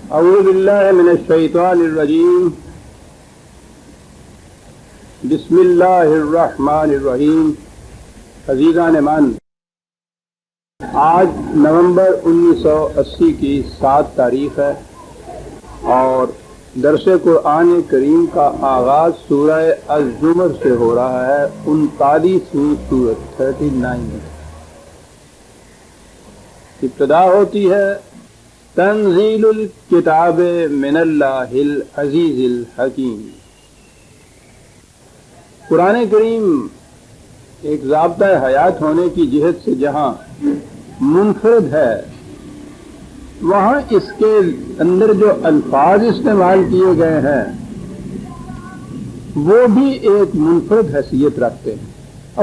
اعوذ باللہ من الشیطان الرجیم بسم اللہ الرحمن الرحیم. عزیزان من، آج نومبر 1980 کی 7 تاریخ ہے اور درس قرآن کریم کا آغاز سورہ الزمر سے ہو رہا ہے. 39ویں سورت 39. ابتدا ہوتی ہے تنزیل الکتاب من اللہ العزیز الحکیم. قرآن کریم ایک ضابطہ حیات ہونے کی جہت سے جہاں منفرد ہے، وہاں اس کے اندر جو الفاظ استعمال کیے گئے ہیں وہ بھی ایک منفرد حیثیت رکھتے ہیں.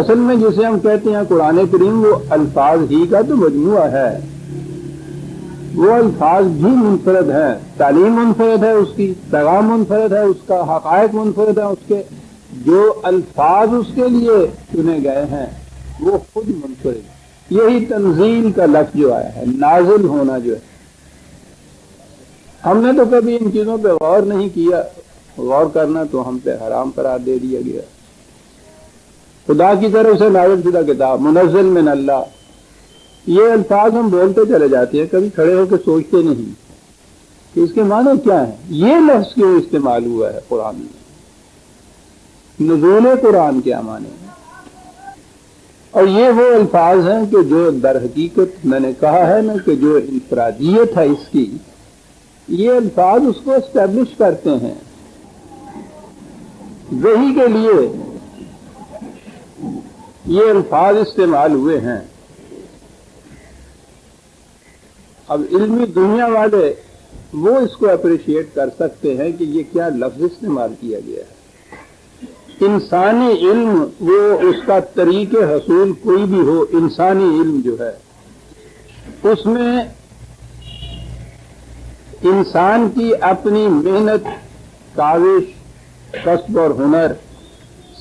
اصل میں جسے ہم کہتے ہیں قرآن کریم، وہ الفاظ ہی کا تو مجموعہ ہے. وہ الفاظ بھی منفرد ہیں، تعلیم منفرد ہے اس کی، پیغام منفرد ہے اس کا، حقائق منفرد ہے اس کے. جو الفاظ اس کے لیے چنے گئے ہیں وہ خود منفرد ہے. یہی تنزیل کا لفظ جو آیا ہے، نازل ہونا جو ہے. ہم نے تو کبھی ان چیزوں پہ غور نہیں کیا. غور کرنا تو ہم پہ حرام قرار دے دیا گیا. خدا کی طرف سے نازل شدہ کتاب، منزل من اللہ، یہ الفاظ ہم بولتے چلے جاتے ہیں، کبھی کھڑے ہو کے سوچتے نہیں کہ اس کے معنی کیا ہیں. یہ لفظ کیوں استعمال ہوا ہے قرآن میں؟ نزول قرآن کیا معنی ہے؟ اور یہ وہ الفاظ ہیں کہ جو در حقیقت میں نے کہا ہے نا کہ جو انفرادیت ہے اس کی، یہ الفاظ اس کو اسٹیبلش کرتے ہیں. وحی کے لیے یہ الفاظ استعمال ہوئے ہیں. اب علمی دنیا والے وہ اس کو اپریشیٹ کر سکتے ہیں کہ یہ کیا لفظ استعمال کیا گیا ہے. انسانی علم، وہ اس کا طریق حصول کوئی بھی ہو، انسانی علم جو ہے اس میں انسان کی اپنی محنت، کاوش، کسب اور ہنر،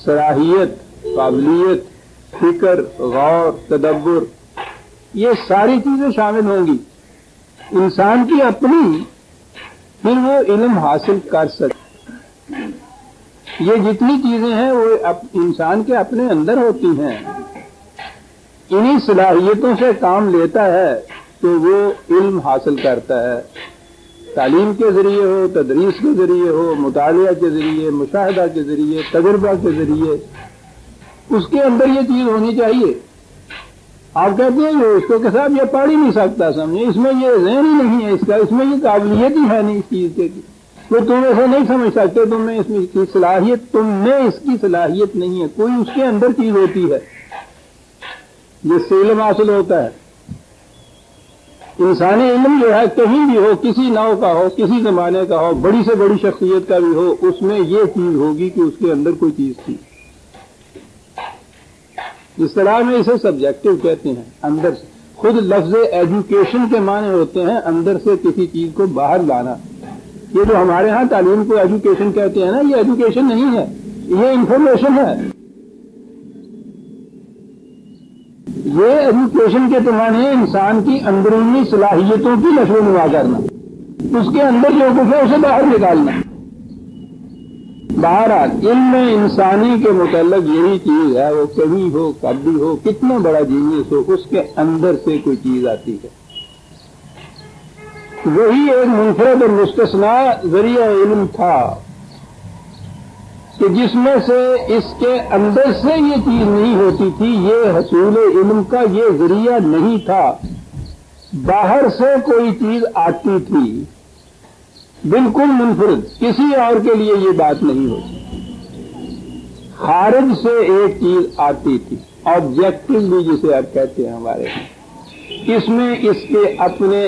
صلاحیت، قابلیت، فکر، غور، تدبر، یہ ساری چیزیں شامل ہوں گی. انسان کی اپنی، پھر وہ علم حاصل کر سکے. یہ جتنی چیزیں ہیں وہ انسان کے اپنے اندر ہوتی ہیں. انہی صلاحیتوں سے کام لیتا ہے تو وہ علم حاصل کرتا ہے. تعلیم کے ذریعے ہو، تدریس کے ذریعے ہو، مطالعہ کے ذریعے، مشاہدہ کے ذریعے، تجربہ کے ذریعے اس کے اندر یہ چیز ہونی چاہیے. آپ کہتے ہیں اس کو کہ صاحب یہ پڑھ ہی نہیں سکتا، سمجھے اس میں یہ ذہن ہی نہیں ہے اس کا، اس میں یہ قابلیت ہی ہے نہیں اس چیز کے، تو تم ایسے نہیں سمجھ سکتے، تم میں اس کی صلاحیت، تم میں اس کی صلاحیت نہیں ہے. کوئی اس کے اندر چیز ہوتی ہے جس سے علم حاصل ہوتا ہے. انسانی علم جو ہے کہیں بھی ہو، کسی نوع کا ہو، کسی زمانے کا ہو، بڑی سے بڑی شخصیت کا بھی ہو، اس میں یہ چیز ہوگی کہ اس کے اندر کوئی چیز تھی. اس طرح میں اسے سبجیکٹو کہتے ہیں. اندر سے خود لفظ ایجوکیشن کے معنی ہوتے ہیں اندر سے کسی چیز کو باہر لانا. یہ جو ہمارے ہاں تعلیم کو ایجوکیشن کہتے ہیں نا، یہ ایجوکیشن نہیں ہے، یہ انفارمیشن ہے. یہ ایجوکیشن کے معنی انسان کی اندرونی صلاحیتوں کی نشو و نما کرنا، اس کے اندر جو کچھ ہے اسے باہر نکالنا. بہرحال علم انسانی کے متعلق یہی چیز ہے، وہ کبھی ہو، کبھی ہو، کتنا بڑا جینیس ہو، اس کے اندر سے کوئی چیز آتی ہے. وہی ایک منفرد اور مستثنیٰ ذریعہ علم تھا کہ جس میں سے اس کے اندر سے یہ چیز نہیں ہوتی تھی. یہ حصول علم کا یہ ذریعہ نہیں تھا، باہر سے کوئی چیز آتی تھی، بالکل منفرد. کسی اور کے لیے یہ بات نہیں ہوتی. خارج سے ایک چیز آتی تھی، آبجیکٹو بھی جسے آپ کہتے ہیں ہمارے یہاں. اس میں اس کے اپنے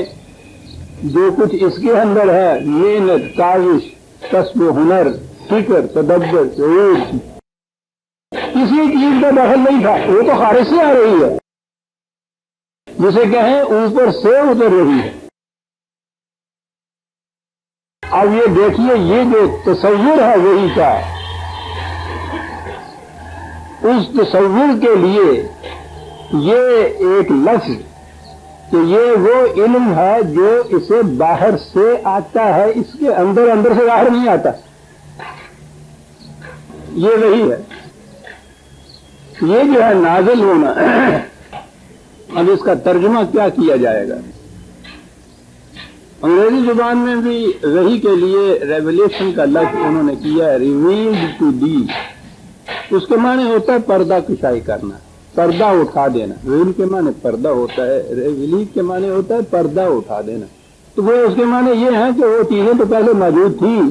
جو کچھ اس کے اندر ہے، محنت، کاوش، کسب و ہنر، فکر، تدبر، شعور، کسی چیز کا دخل نہیں تھا. وہ تو خارج سے آ رہی ہے، جسے کہیں اوپر سے اتر رہی ہے. اب یہ دیکھیے، یہ جو تصور ہے وہی کا، اس تصور کے لیے یہ ایک لفظ کہ یہ وہ علم ہے جو اسے باہر سے آتا ہے، اس کے اندر سے باہر نہیں آتا، یہ وہی ہے۔ یہ جو ہے نازل ہونا، اب اس کا ترجمہ کیا کیا جائے گا؟ انگریزی زبان میں بھی وحی کے لیے ریولیشن کا لفظ انہوں نے کیا ہے، ریویلڈ ٹو دی۔ اس کے معنی ہوتا ہے پردہ کشائی کرنا، پردہ اٹھا دینا۔ ریویل کے معنی پردہ ہوتا ہے، ریویلیٹ کے معنی ہوتا ہے پردہ اٹھا دینا۔ تو وہ اس کے معنی یہ ہیں کہ وہ چیزیں تو پہلے موجود تھیں،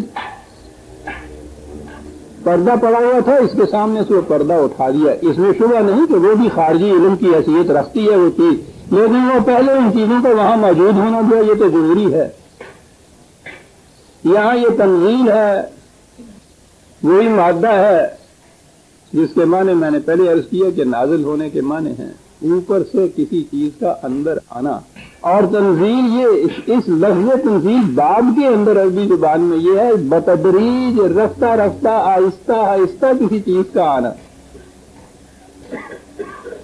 پردہ پڑا ہوا تھا، اس کے سامنے سے وہ پردہ اٹھا دیا۔ اس میں شبہ نہیں کہ وہ بھی خارجی علم کی حیثیت رکھتی ہے وہ چیز، لیکن وہ پہلے ان چیزوں کو وہاں موجود ہونا جو ہے یہ تو ضروری ہے۔ یہاں یہ تنزیل ہے، وہی مادہ ہے جس کے معنی میں نے پہلے عرض کیا کہ نازل ہونے کے معنی ہیں اوپر سے کسی چیز کا اندر آنا، اور تنزیل یہ اس لفظ تنزیل باب کے اندر عربی زبان میں یہ ہے بتدریج، رفتہ رفتہ، آہستہ آہستہ کسی چیز کا آنا۔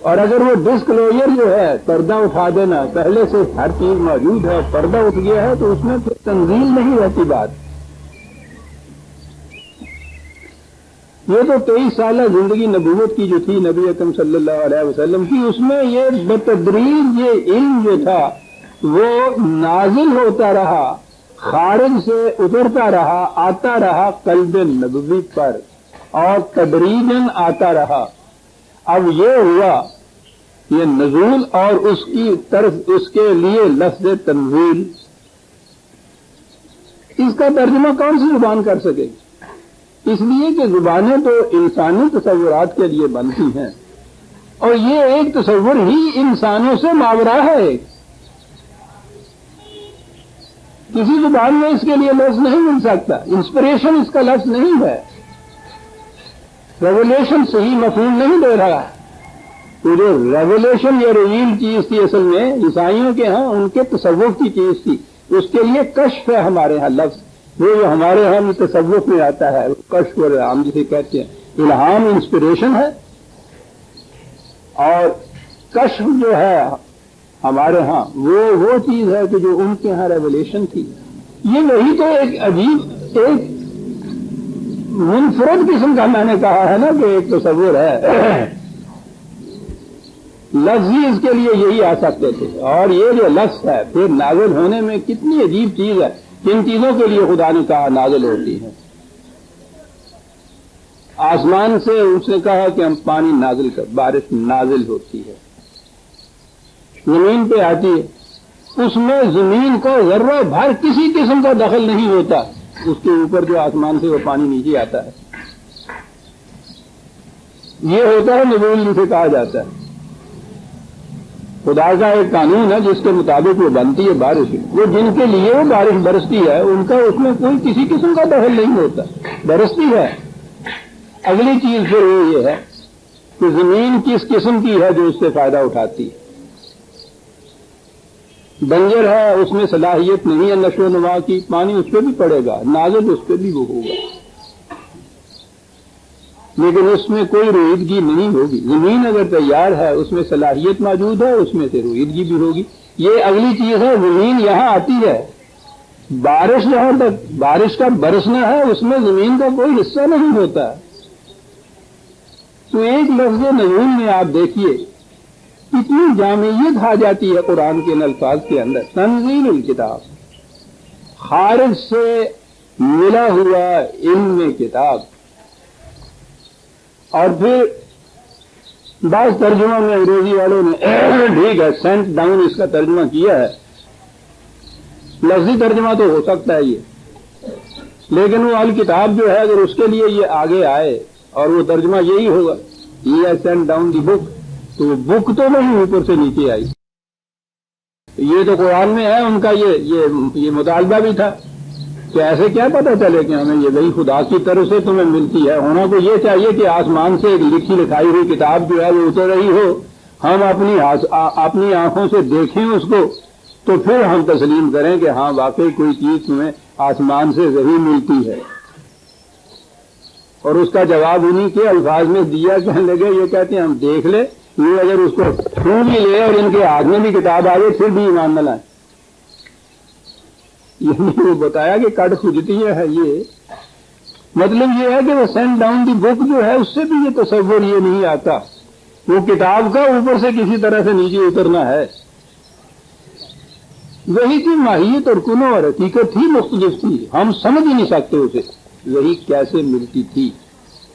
اور اگر وہ ڈسکلوجر جو ہے پردہ اٹھا دینا، پہلے سے ہر چیز موجود ہے، پردہ اٹھ گیا ہے، تو اس میں پھر تنزیل نہیں رہتی بات۔ یہ تو 23 سالہ زندگی نبوت کی جو تھی نبی اکرم صلی اللہ علیہ وسلم کی، اس میں یہ بتدریج یہ علم جو تھا وہ نازل ہوتا رہا، خارج سے اترتا رہا، آتا رہا قلب نبوی پر، اور تدریجاً آتا رہا۔ اب یہ ہوا یہ نزول، اور اس کی طرف اس کے لیے لفظ تنزیل، اس کا ترجمہ کون سی زبان کر سکے گی؟ اس لیے کہ زبانیں تو انسانی تصورات کے لیے بنتی ہیں، اور یہ ایک تصور ہی انسانوں سے ماورا ہے۔ کسی زبان میں اس کے لیے لفظ نہیں مل سکتا، انسپریشن اس کا لفظ نہیں ہے، ریولیشن صحیح مفہوم نہیں دے رہا۔ تو جو ریولیشن یا ریویل چیز تھی اصل میں عیسائیوں کے ہاں ان کے تصوف کی چیز تھی، اس کے لیے کشف ہے ہمارے ہاں لفظ، وہ جو ہمارے ہاں تصوف میں آتا ہے کشف اور الہام جسے کہتے ہیں۔ الہام انسپریشن ہے، اور کشف جو ہے ہمارے ہاں وہ چیز ہے کہ جو ان کے ہاں ریولیشن تھی۔ یہ وہی تو ایک عجیب، ایک منفرد قسم کا میں نے کہا ہے نا کہ ایک تصور ہے، لفظ ہی اس کے لیے یہی آ سکتے تھے۔ اور یہ جو لفظ ہے پھر نازل ہونے میں کتنی عجیب چیز ہے، کن چیزوں کے لیے خدا نے کہا نازل ہوتی ہے۔ آسمان سے اس نے کہا کہ ہم پانی نازل کر، بارش نازل ہوتی ہے، زمین پہ آتی ہے، اس میں زمین کو ذرہ بھر کسی قسم کا دخل نہیں ہوتا، اس کے اوپر جو آسمان سے وہ پانی نیچے آتا ہے، یہ ہوتا ہے نزول جسے کہا جاتا ہے۔ خدا کا ایک قانون ہے جس کے مطابق وہ بنتی ہے بارش، وہ جن کے لیے وہ بارش برستی ہے ان کا اس میں کوئی کسی قسم کا دخل نہیں ہوتا، برستی ہے۔ اگلی چیز پھر وہ یہ ہے کہ زمین کس قسم کی ہے جو اس سے فائدہ اٹھاتی ہے۔ بنجر ہے، اس میں صلاحیت نہیں ہے نشو و نما کی، پانی اس پہ بھی پڑے گا، نازل اس پہ بھی وہ ہوگا، لیکن اس میں کوئی رویدگی نہیں ہوگی۔ زمین اگر تیار ہے، اس میں صلاحیت موجود ہے، اس میں سے رویدگی بھی ہوگی۔ یہ اگلی چیز ہے، زمین یہاں آتی ہے، بارش جہاں تک بارش کا برسنا ہے اس میں زمین کا کوئی حصہ نہیں ہوتا۔ تو ایک لفظ نزول میں آپ دیکھیے کتنی جامعیت آ جاتی ہے قرآن کے ان الفاظ کے اندر۔ تنزیل الکتاب، خارج سے ملا ہوا علم کتاب۔ اور پھر بعض ترجمہ میں انگریزی والوں نے ٹھیک ہے سینٹ ڈاؤن اس کا ترجمہ کیا ہے، لفظی ترجمہ تو ہو سکتا ہے یہ، لیکن وہ الکتاب جو ہے اگر اس کے لیے یہ آگے آئے اور وہ ترجمہ یہی ہوگا یہ ہے سینٹ ڈاؤن دی بک، تو وہ بک تو نہیں اوپر سے نیچے آئی۔ یہ تو قرآن میں ہے، ان کا یہ مطالبہ بھی تھا کہ ایسے کیا پتہ چلے کہ ہمیں یہ وہی خدا کی طرف سے تمہیں ملتی ہے، ہونا کو یہ چاہیے کہ آسمان سے ایک لکھی لکھائی ہوئی کتاب جو ہے وہ اتر رہی ہو، ہم اپنی آنکھوں سے دیکھیں اس کو، تو پھر ہم تسلیم کریں کہ ہاں واقعی کوئی چیز تمہیں آسمان سے وہی ملتی ہے۔ اور اس کا جواب انہی کے الفاظ میں دیا، کہنے لگے یہ کہتے ہیں ہم دیکھ لیں، یہ اگر اس کو چھو بھی لے اور ان کے ہاتھ میں بھی کتاب آ جائے پھر بھی ایمان نہ لائیں. یہ نہیں بتایا کہ کٹ کھجتی ہے. یہ مطلب یہ ہے کہ وہ سینڈ ڈاؤن دی بک جو ہے اس سے بھی یہ تصور یہ نہیں آتا. وہ کتاب کا اوپر سے کسی طرح سے نیچے اترنا ہے. وہی کی ماہیت اور کنو اور حقیقت ہی مختلف تھی. ہم سمجھ ہی نہیں سکتے اسے وہی کیسے ملتی تھی.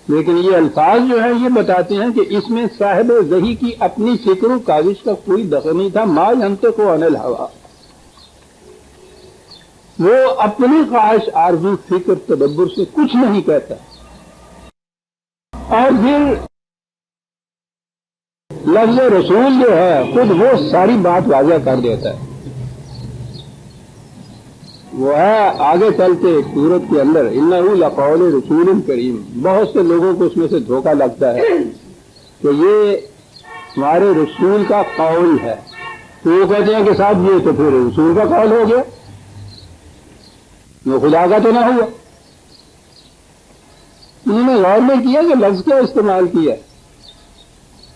لیکن یہ الفاظ جو ہیں یہ بتاتے ہیں کہ اس میں صاحب وحی کی اپنی فکر و کاوش کا کوئی دخل نہیں تھا. ما ینطق عن الہویٰ، وہ اپنی خواہش آرزو فکر تدبر سے کچھ نہیں کہتا. اور پھر لفظ رسول جو ہے خود وہ ساری بات واضح کر دیتا ہے. وہ ہے آگے چلتے سورت کے اندر انہ لقول رسول کریم. بہت سے لوگوں کو اس میں سے دھوکہ لگتا ہے کہ یہ ہمارے رسول کا قول ہے. تو وہ کہتے ہیں کہ صاحب یہ تو پھر رسول کا قول ہو گیا، وہ خدا کا تو نہ ہوا. انہوں نے غور نہیں کیا کہ لفظ کا استعمال کیا.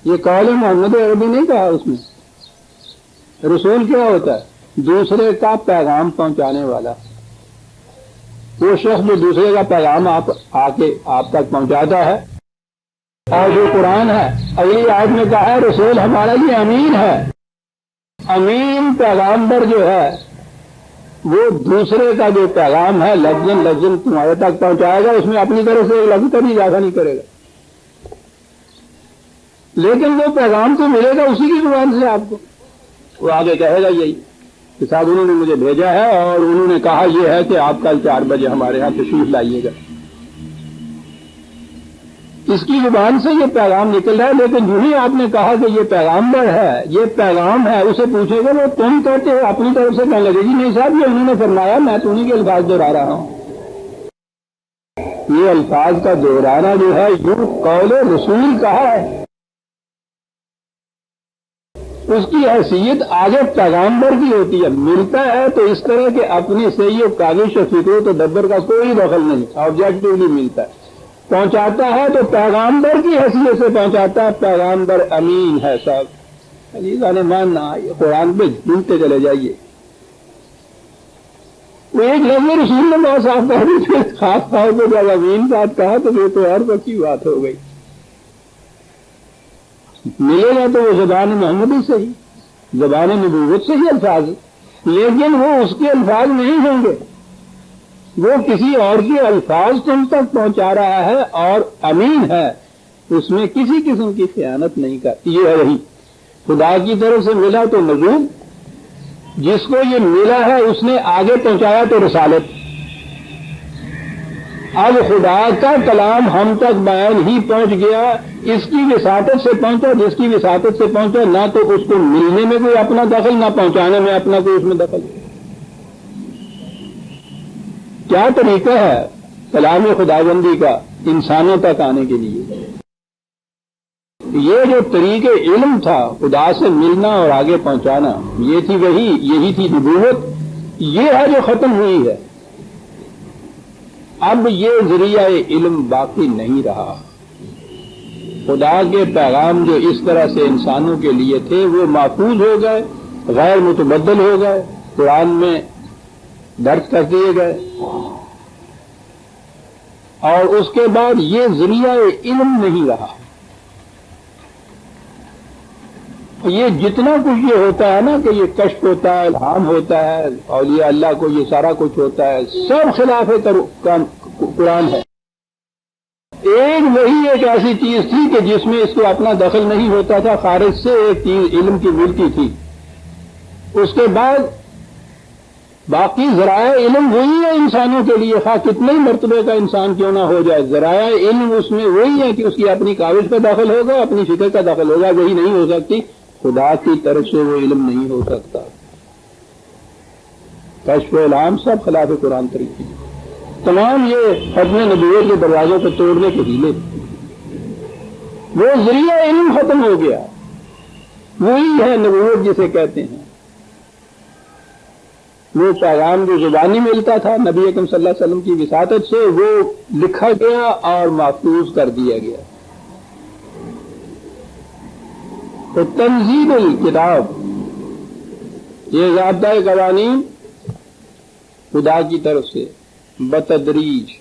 یہ قول محمد عربی نہیں کہا. اس میں رسول کیا ہوتا ہے؟ دوسرے کا پیغام پہنچانے والا. وہ شخص جو دوسرے کا پیغام آپ تک پہنچاتا ہے. اور جو قرآن ہے اگلی آیت میں کہا ہے رسول ہمارا یہ امین ہے. امین پیغامبر جو ہے وہ دوسرے کا جو پیغام ہے لفظاً تمہارے تک پہنچائے گا. اس میں اپنی طرف سے لفظ کبھی اضافہ نہیں کرے گا. لیکن وہ پیغام تو ملے گا اسی کی زبان سے آپ کو. وہ آگے کہے گا یہی کہ صاحب انہوں نے مجھے بھیجا ہے اور انہوں نے کہا یہ ہے کہ آپ کل 4 بجے ہمارے ہاں تشریف لائیے گا. اس کی زبان سے یہ پیغام نکل رہا ہے. لیکن جو ہی آپ نے کہا کہ یہ پیغامبر ہے، یہ پیغام ہے، اسے پوچھے گا وہ تم کہتے ہو اپنی طرف سے کہنے لگے جی نہیں صاحب یہ انہوں نے فرمایا، میں تو انہیں کے الفاظ دہرا رہا ہوں. یہ الفاظ کا دہرانا جو ہے یوں قول رسول کہا ہے. اس کی حیثیت آگے پیغامبر کی ہوتی ہے. ملتا ہے تو اس طرح کے اپنی صحیح و کاوش و فکر و تدبر کا کوئی دخل نہیں، آبجیکٹولی ملتا ہے. پہنچاتا ہے تو پیغامبر کی حیثیت سے پہنچاتا ہے. پیغامبر امین ہے. صاحب عزیزان ماننا یہ قرآن پہ ڈھونڈتے چلے جائیے. وہ ایک لفظ رسول نے بہت صاف کہا تھا، خاص طور پہ جب امین بات کہا تو یہ تو ہر وقت کی بات ہو گئی. ملے گا تو وہ زبان محمدی سے ہی، زبان نبوت سے ہی الفاظ، لیکن وہ اس کے الفاظ نہیں ہوں گے. وہ کسی اور کے الفاظ تم تک پہنچا رہا ہے اور امین ہے. اس میں کسی قسم کی خیانت نہیں کرتی. یہ ہے وہی خدا کی طرف سے ملا تو نبوت، جس کو یہ ملا ہے اس نے آگے پہنچایا تو رسالت. اب خدا کا کلام ہم تک بیان ہی پہنچ گیا. اس کی وساطت سے پہنچا، جس کی وساطت سے پہنچا نہ تو اس کو ملنے میں کوئی اپنا دخل، نہ پہنچانے میں اپنا کوئی اس میں دخل. کیا طریقہ ہے کلام خداوندی کا انسانوں تک آنے کے لیے؟ یہ جو طریقے علم تھا خدا سے ملنا اور آگے پہنچانا، یہ تھی وہی، یہی تھی نبوت. یہ ہے جو ختم ہوئی ہے. اب یہ ذریعہ علم باقی نہیں رہا. خدا کے پیغام جو اس طرح سے انسانوں کے لیے تھے وہ محفوظ ہو گئے، غیر متبدل ہو گئے، قرآن میں درج کر دیے گئے. اور اس کے بعد یہ ذریعہ علم نہیں رہا. یہ جتنا کچھ یہ ہوتا ہے نا کہ یہ کشف ہوتا ہے، الہام ہوتا ہے، اولیاء اللہ کو یہ سارا کچھ ہوتا ہے، سب خلاف قرآن ہے. وہی ایک ایسی چیز تھی کہ جس میں اس کو اپنا دخل نہیں ہوتا تھا، خارج سے ایک چیز علم کی ملتی تھی. اس کے بعد باقی ذرائع علم وہی ہے انسانوں کے لیے، خواہ کتنے ہی مرتبے کا انسان کیوں نہ ہو جائے. ذرائع علم اس میں وہی ہے کہ اس کی اپنی کاوش کا دخل ہوگا، اپنی فکر کا دخل ہوگا. وہی نہیں ہو سکتی. خدا کی طرف سے وہ علم نہیں ہو سکتا. کشف و الہام سب خلاف قرآن طریقے. تمام یہ ختم نبوت کے دروازوں کو توڑنے کے ہیلے. وہ ذریعہ علم ختم ہو گیا. وہی ہے نبوت جسے کہتے ہیں. وہ پیغام جو زبانی ملتا تھا نبی اکرم صلی اللہ علیہ وسلم کی وساطت سے، وہ لکھا گیا اور محفوظ کر دیا گیا. تو تنزیل الکتاب یہ ضابطۂ قوانین خدا کی طرف سے بتدریج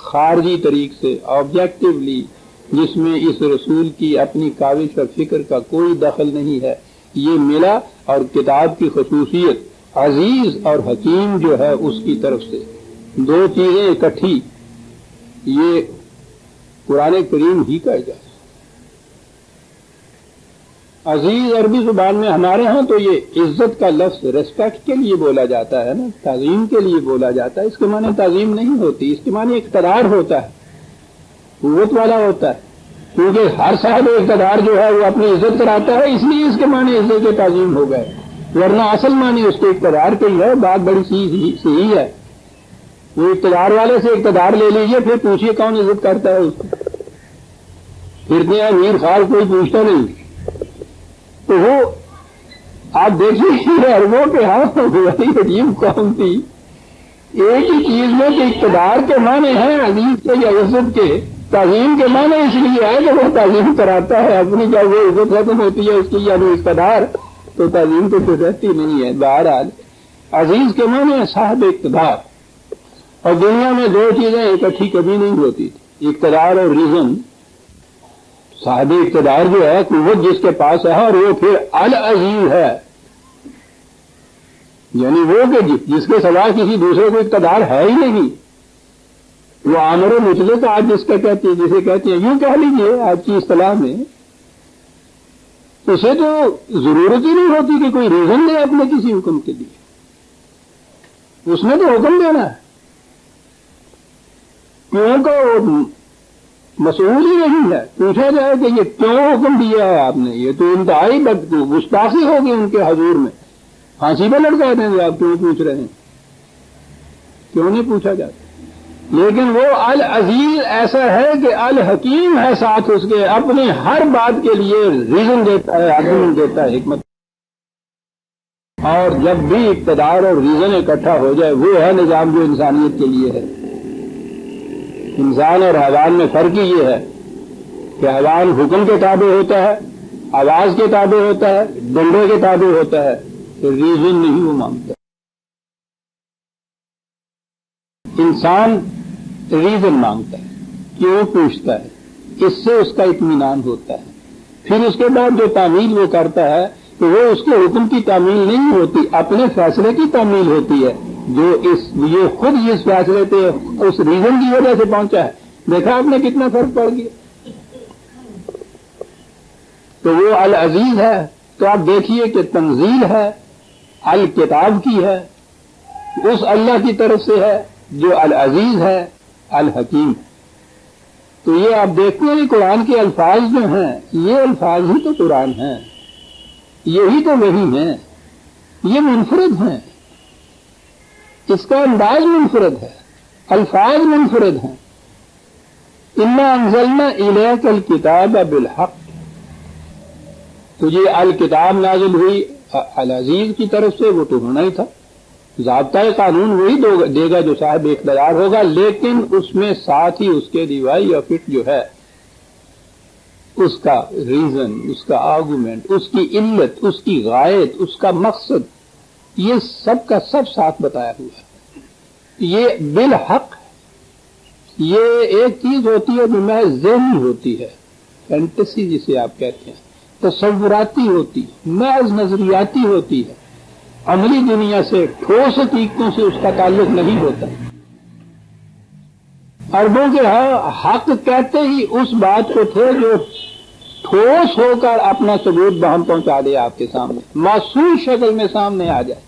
خارجی طریق سے آبجیکٹولی، جس میں اس رسول کی اپنی کاوش اور فکر کا کوئی دخل نہیں ہے، یہ ملا، اور کتاب کی خصوصیت عزیز اور حکیم جو ہے اس کی طرف سے دو چیزیں اکٹھی، یہ قرآن کریم ہی کا اعجاز۔ عزیز عربی زبان میں ہمارے ہاں تو یہ عزت کا لفظ ریسپیکٹ کے لیے بولا جاتا ہے نا، تعظیم کے لیے بولا جاتا ہے، اس کے معنی تعظیم نہیں ہوتی، اس کے معنی اقتدار ہوتا ہے، قوت والا ہوتا ہے، کیونکہ ہر صاحب اقتدار جو ہے وہ اپنی عزت کراتا ہے، اس لیے اس کے معنی عزت کے تعظیم ہو گئے، ورنہ اصل معنی اس کے اقتدار کے ہی ہے۔ بات بڑی صحیح ہے، وہ اقتدار والے سے اقتدار لے لیجئے، پھر پوچھئے کون عزت کرتا ہے اس کو، پھرتے ہیں میر خال کوئی پوچھتا نہیں، تو وہ آپ دیکھیے عربوں کے ہاں بڑی عجیب قوم تھی، ایک ہی چیز میں کہ اقتدار کے معنی ہیں عزیز کے یا عزت کے، تعظیم کے معنی اس لیے ہے کہ وہ تعظیم کراتا ہے اپنی، جب وہ عزت ختم ہوتی ہے اس کی یا وہ اقتدار، تو تعظیم تو پھر رہتی نہیں ہے۔ بہرحال عزیز کے معنی ہے صاحب اقتدار، اور دنیا میں دو چیزیں اکٹھی کبھی نہیں ہوتی تھی، اقتدار اور ریزن۔ صاحب اقتدار جو ہے قوت جس کے پاس ہے، اور وہ پھر العزیز ہے، یعنی وہ کہ جس کے سوا کسی دوسرے کو اقتدار ہے ہی نہیں، وہ آمر و مطلق آج جس کا کہتے ہیں، جسے کہتے ہیں، یوں کہہ لیجیے آج کی اصطلاح میں، اسے تو ضرورت ہی نہیں ہوتی کہ کوئی ریزن دے اپنے کسی حکم کے لیے، اس نے تو حکم دینا ہے، کیوں کہ وہ مسئول ہی نہیں ہے، پوچھا جائے کہ یہ کیوں حکم دیا ہے آپ نے، یہ تو انتہائی گستاخی ہوگی ان کے حضور میں، پھانسی پہ لٹکا دیں گے، آپ کیوں پوچھ رہے ہیں، کیوں نہیں پوچھا جاتا۔ لیکن وہ العزیز ایسا ہے کہ الحکیم ہے، ساتھ اس کے اپنی ہر بات کے لیے ریزن دیتا ہے، آرگومنٹ دیتا ہے، حکمت، اور جب بھی اقتدار اور ریزن اکٹھا ہو جائے وہ ہے نظام جو انسانیت کے لیے ہے۔ انسان اور حیوان میں فرق ہی یہ ہے کہ حیوان حکم کے تابع ہوتا ہے، آواز کے تابع ہوتا ہے، ڈنڈے کے تابع ہوتا ہے، ریزن نہیں وہ مانگتا۔ انسان ریزن مانگتا ہے، کیوں پوچھتا ہے، اس سے اس کا اطمینان ہوتا ہے، پھر اس کے بعد جو تعمیل وہ کرتا ہے تو وہ اس کے حکم کی تعمیل نہیں ہوتی، اپنے فیصلے کی تعمیل ہوتی ہے، جو یہ خود اس فیصلے پہ اس ریزن کی وجہ سے پہنچا ہے۔ دیکھا آپ نے کتنا فرق پڑ گیا، تو وہ العزیز ہے۔ تو آپ دیکھیے کہ تنزیل ہے الکتاب کی ہے، اس اللہ کی طرف سے ہے جو العزیز ہے الحکیم۔ تو یہ آپ دیکھتے ہیں کہ قرآن کے الفاظ جو ہیں یہ الفاظ ہی تو قرآن ہیں، یہی تو وہی ہیں، یہ منفرد ہیں، اس کا انداز منفرد ہے، الفاظ منفرد ہیں۔ انا انزلنا الیک الکتاب بالحق، تجھے الکتاب نازل ہوئی العزیز کی طرف سے، وہ تو ہونا ہی تھا، ضابطۂ قانون وہی دے گا جو صاحب اقتدار ہوگا، لیکن اس میں ساتھ ہی اس کے ریوائی اور فٹ جو ہے اس کا ریزن، اس کا آرگومنٹ، اس کی علت، اس کی غایت، اس کا مقصد، یہ سب کا سب ساتھ بتایا ہوا ہے۔ یہ بالحق، یہ ایک چیز ہوتی ہے جو محض ذہنی ہوتی ہے، فینٹیسی جسے آپ کہتے ہیں، تصوراتی ہوتی، محض نظریاتی ہوتی ہے، عملی دنیا سے ٹھوس حقیقتوں سے اس کا تعلق نہیں ہوتا۔ عربوں کے ہاں حق کہتے ہی اس بات کو تھے جو ٹھوس ہو کر اپنا ثبوت بہم پہنچا دے آپ کے سامنے، محسوس شکل میں سامنے آ جائے،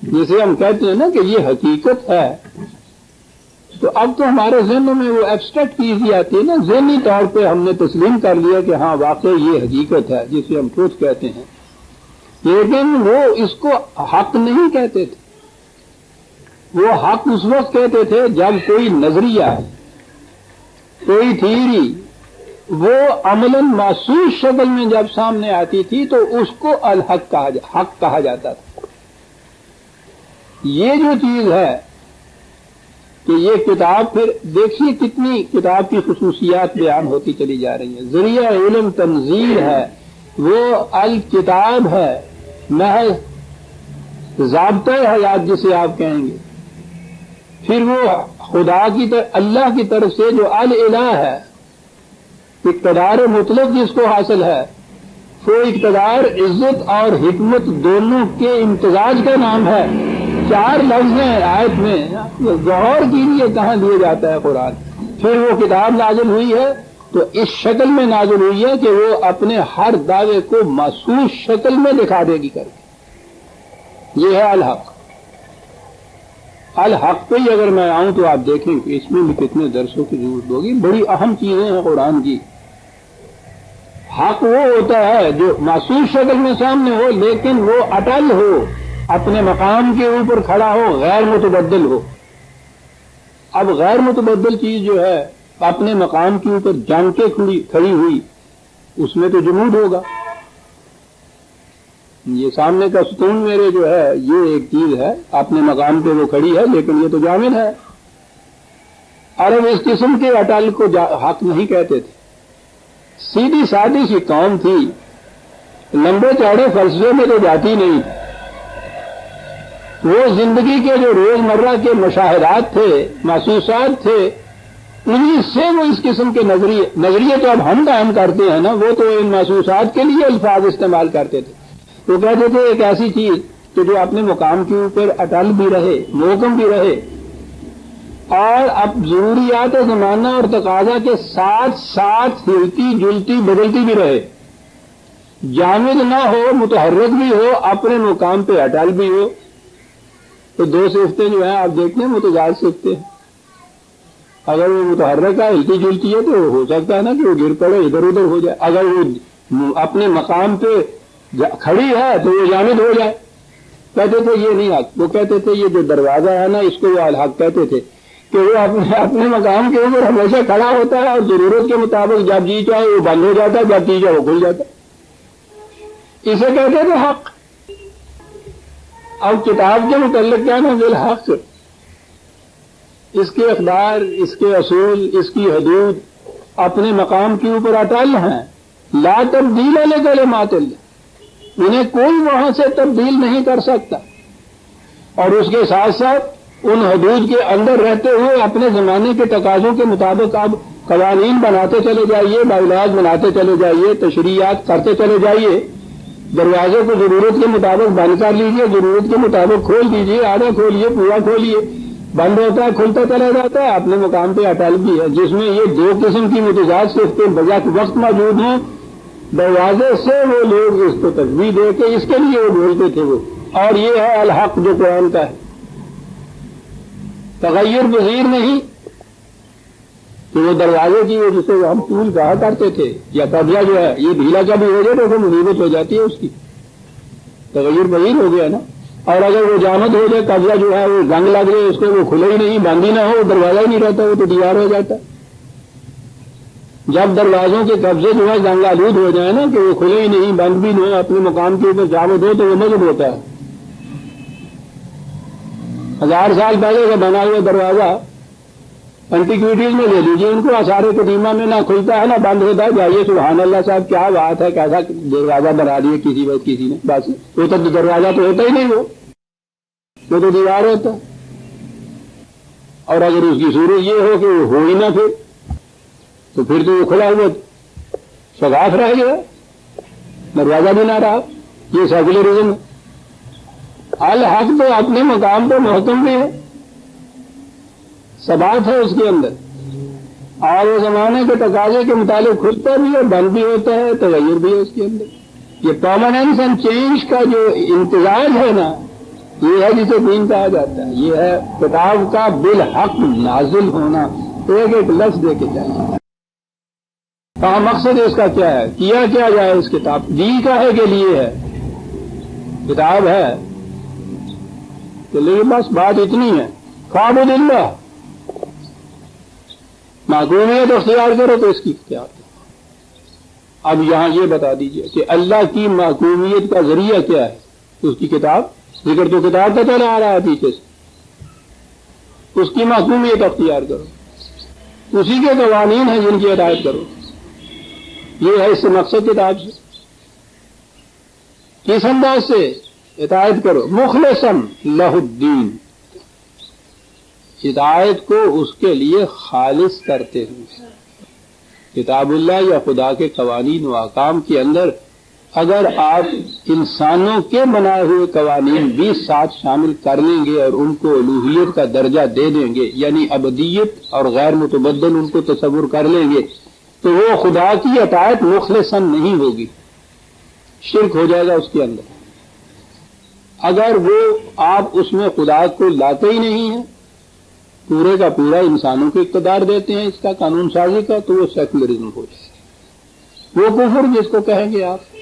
جسے ہم کہتے ہیں نا کہ یہ حقیقت ہے۔ تو اب تو ہمارے ذہنوں میں وہ ایبسٹریکٹ چیز ہی آتی ہے نا، ذہنی طور پہ ہم نے تسلیم کر لیا کہ ہاں واقعی یہ حقیقت ہے جسے ہم ٹروتھ کہتے ہیں، لیکن وہ اس کو حق نہیں کہتے تھے، وہ حق اس وقت کہتے تھے جب کوئی نظریہ، کوئی تھیوری وہ عملاً محسوس شکل میں جب سامنے آتی تھی تو اس کو الحق حق کہا جاتا تھا۔ یہ جو چیز ہے کہ یہ کتاب پھر دیکھیے کتنی کتاب کی خصوصیات بیان ہوتی چلی جا رہی ہیں. ذریعہ علم تنزیل ہے، وہ الکتاب ہے، محض ضابطۂ حیات جسے آپ کہیں گے. پھر وہ خدا کی طرف، اللہ کی طرف سے جو الالہ ہے، اقتدار مطلق جس کو حاصل ہے، وہ اقتدار عزت اور حکمت دونوں کے امتزاج کا نام ہے. 4 لفظ ہیں آیت میں، غور کیجیے کہاں دیے جاتا ہے قرآن. پھر وہ کتاب نازل ہوئی ہے تو اس شکل میں نازل ہوئی ہے کہ وہ اپنے ہر دعوے کو محسوس شکل میں دکھا دے گی کر کے. یہ ہے الحق. الحق پہ ہی اگر میں آؤں تو آپ دیکھیں کہ اس میں بھی کتنے درسوں کی ضرورت ہوگی. بڑی اہم چیزیں ہیں قرآن کی. حق وہ ہوتا ہے جو محسوس شکل میں سامنے ہو، لیکن وہ اٹل ہو، اپنے مقام کے اوپر کھڑا ہو، غیر متبدل ہو. اب غیر متبدل چیز جو ہے اپنے مقام کے اوپر جم کے کھڑی ہوئی، اس میں تو جمود ہوگا. یہ سامنے کا ستون میرے جو ہے یہ ایک چیز ہے، اپنے مقام پہ وہ کھڑی ہے، لیکن یہ تو جامد ہے. عرب اس قسم کے اٹل کو حق نہیں کہتے تھے. سیدھی سادی سی قوم تھی، لمبے چوڑے فلسفے میں تو جاتی نہیں. وہ زندگی کے جو روزمرہ کے مشاہدات تھے، محسوسات تھے، انہیں سے وہ اس قسم کے نظریے تو اب ہم قائم کرتے ہیں نا، وہ تو ان محسوسات کے لیے الفاظ استعمال کرتے تھے. وہ کہتے تھے ایک ایسی چیز کہ جو اپنے مقام کے اوپر اٹل بھی رہے، محکم بھی رہے، اور اب ضروریات زمانہ اور تقاضا کے ساتھ ساتھ ہلتی جلتی بدلتی بھی رہے، جامد نہ ہو، متحرک بھی ہو، اپنے مقام پہ اٹل بھی ہو. تو 2 صفتیں جو ہیں آپ دیکھتے ہیں متضاد صفتیں ہیں. اگر وہ متحرک ہے، ہلتی جلتی ہے، تو ہو سکتا ہے نا کہ وہ گر پڑے، ادھر ادھر ہو جائے. اگر وہ اپنے مقام پہ کھڑی ہے تو وہ جامد ہو جائے. کہتے تھے یہ نہیں حق. وہ کہتے تھے یہ جو دروازہ ہے نا، اس کو وہ الحق کہتے تھے کہ وہ اپنے مقام کے اوپر ہمیشہ کھڑا ہوتا ہے، اور ضرورت کے مطابق جب جی چاہے وہ بند ہو جاتا ہے، جب جی چاہے وہ کھل جاتا ہے. اسے کہتے تھے حق. اب کتاب کے متعلق کیا نا بالحق، اس کے اقدار، اس کے اصول، اس کی حدود اپنے مقام کے اوپر اٹل ہیں. لا تبدیل لکلمات اللہ، انہیں کوئی وہاں سے تبدیل نہیں کر سکتا. اور اس کے ساتھ ساتھ ان حدود کے اندر رہتے ہوئے اپنے زمانے کے تقاضوں کے مطابق اب قوانین بناتے چلے جائیے، باعلاج بناتے چلے جائیے، تشریعات کرتے چلے جائیے. دروازے کو ضرورت کے مطابق بند کر لیجیے، ضرورت کے مطابق کھول دیجیے، آدھا کھولیے، پورا کھولیے. بند ہوتا ہے، کھلتا چلا جاتا ہے، اپنے مقام پہ اٹل بھی ہے. جس میں یہ 2 قسم کی متضاد صفتیں بجا وقت موجود ہیں، دروازے سے وہ لوگ اس کو تجویز دے کے اس کے لیے وہ بولتے تھے وہ. اور یہ ہے الحق جو قرآن کا ہے، تغیر پذیر نہیں. تو وہ دروازے کی وہ جسے ہم طول کہا کرتے تھے، یا قبضہ جو ہے، یہ ڈھیلا کا بھی ہو جائے تو مصیبت ہو جاتی ہے، اس کی تغیر پذیر ہو گیا نا. اور اگر وہ جامد ہو جائے، قبضہ جو ہے وہ جنگ لگ جائے، اس کو وہ کھلے ہی نہیں، بند ہی نہ ہو، دروازہ ہی نہیں رہتا، وہ تو دیوار ہو جاتا. جب دروازوں کے قبضے جو ہے جنگ آلود ہو جائے نا، کہ وہ کھلے ہی نہیں، بند بھی نہیں، اپنے مقام کے اوپر جامد ہو، تو وہ نظم ہوتا ہے. 1000 سال پہلے کا بنا ہوا دروازہ انٹیکویٹیز میں لے لیجیے ان کو، آثار قدیمہ میں نہ کھلتا ہے نہ بند ہوتا ہے. جائیے سبحان اللہ صاحب، کیا بات ہے، کیسا دروازہ بنا دیا کسی وقت کسی نے. بس وہ تو دروازہ تو ہوتا ہی نہیں، وہ تو دیوار ہوتا ہے. اور اگر اس کی صورت یہ ہو کہ وہ ہو ہی نہ تو پھر تو وہ کھلا ہوا شگاف رہ گیا، دروازہ بھی نہ رہا. یہ سیکولرزم ہے. الحق تو اپنے مقام پہ محکم بھی ہے، ثبات ہے اس کے اندر، اور وہ زمانے کے تقاضے کے مطابق کھلتا بھی ہے، بند بھی ہوتا ہے، تغیر بھی ہے اس کے اندر. یہ پرماننس اینڈ چینج کا جو امتزاج ہے نا، یہ ہے جسے دین کہا جاتا ہے. یہ ہے کتاب کا بالحق نازل ہونا. ایک ایک لفظ دے کے چاہیے. کہاں مقصد اس کا کیا ہے، کیا کیا جائے اس کتاب. جی کہے کے لیے ہے، کتاب ہے کہ لیکن بس بات اتنی ہے، فاعبد اللہ، معقومیت اختیار کرو تو اس کی اختیار کرو. اب یہاں یہ بتا دیجئے کہ اللہ کی معقومیت کا ذریعہ کیا ہے. اس کی کتاب، ذکر تو کتاب کا چلا آ رہا ہے پیچھے سے. اس کی محکومیت اختیار کرو، اسی کے قوانین ہیں جن کی ہدایت کرو. یہ ہے اس سے مقصد کتاب سے. کس انداز سے ہدایت کرو؟ مخلصا لہ الدین، ہدایت کو اس کے لیے خالص کرتے ہوئے. کتاب اللہ یا خدا کے قوانین و احکام کے اندر اگر آپ انسانوں کے بنائے ہوئے قوانین بھی ساتھ شامل کر لیں گے اور ان کو الوہیت کا درجہ دے دیں گے، یعنی ابدیت اور غیر متبدل ان کو تصور کر لیں گے، تو وہ خدا کی اطاعت مخلصاً نہیں ہوگی، شرک ہو جائے گا اس کے اندر. اگر وہ آپ اس میں خدا کو لاتے ہی نہیں ہیں، پورے کا پورا انسانوں کو اقتدار دیتے ہیں اس کا قانون سازی کا، تو وہ سیکولرزم ہو جائے گا، وہ کفر جس کو کہیں گے آپ.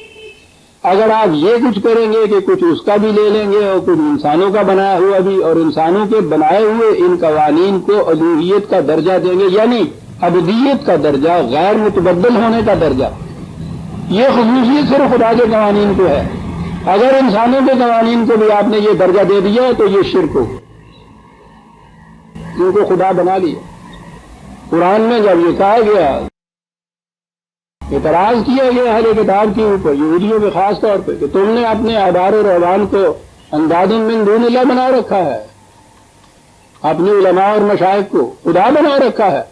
اگر آپ یہ کچھ کریں گے کہ کچھ اس کا بھی لے لیں گے اور کچھ انسانوں کا بنایا ہوا بھی، اور انسانوں کے بنائے ہوئے ان قوانین کو الوہیت کا درجہ دیں گے، یعنی ابدیت کا درجہ، غیر متبدل ہونے کا درجہ. یہ خصوصیت صرف خدا کے قوانین کو ہے. اگر انسانوں کے قوانین کو بھی آپ نے یہ درجہ دے دیا تو یہ شرک ہوگا، ان کو خدا بنا لیا. قرآن میں جب یہ کہا گیا، اعتراض کیا گیا اہل کتاب کے اوپر، یہودیوں پہ خاص طور پہ، کہ تم نے اپنے احبار و رہبان کو انداز من دون اللہ بنا رکھا ہے، اپنے علماء اور مشائخ کو خدا بنا رکھا ہے.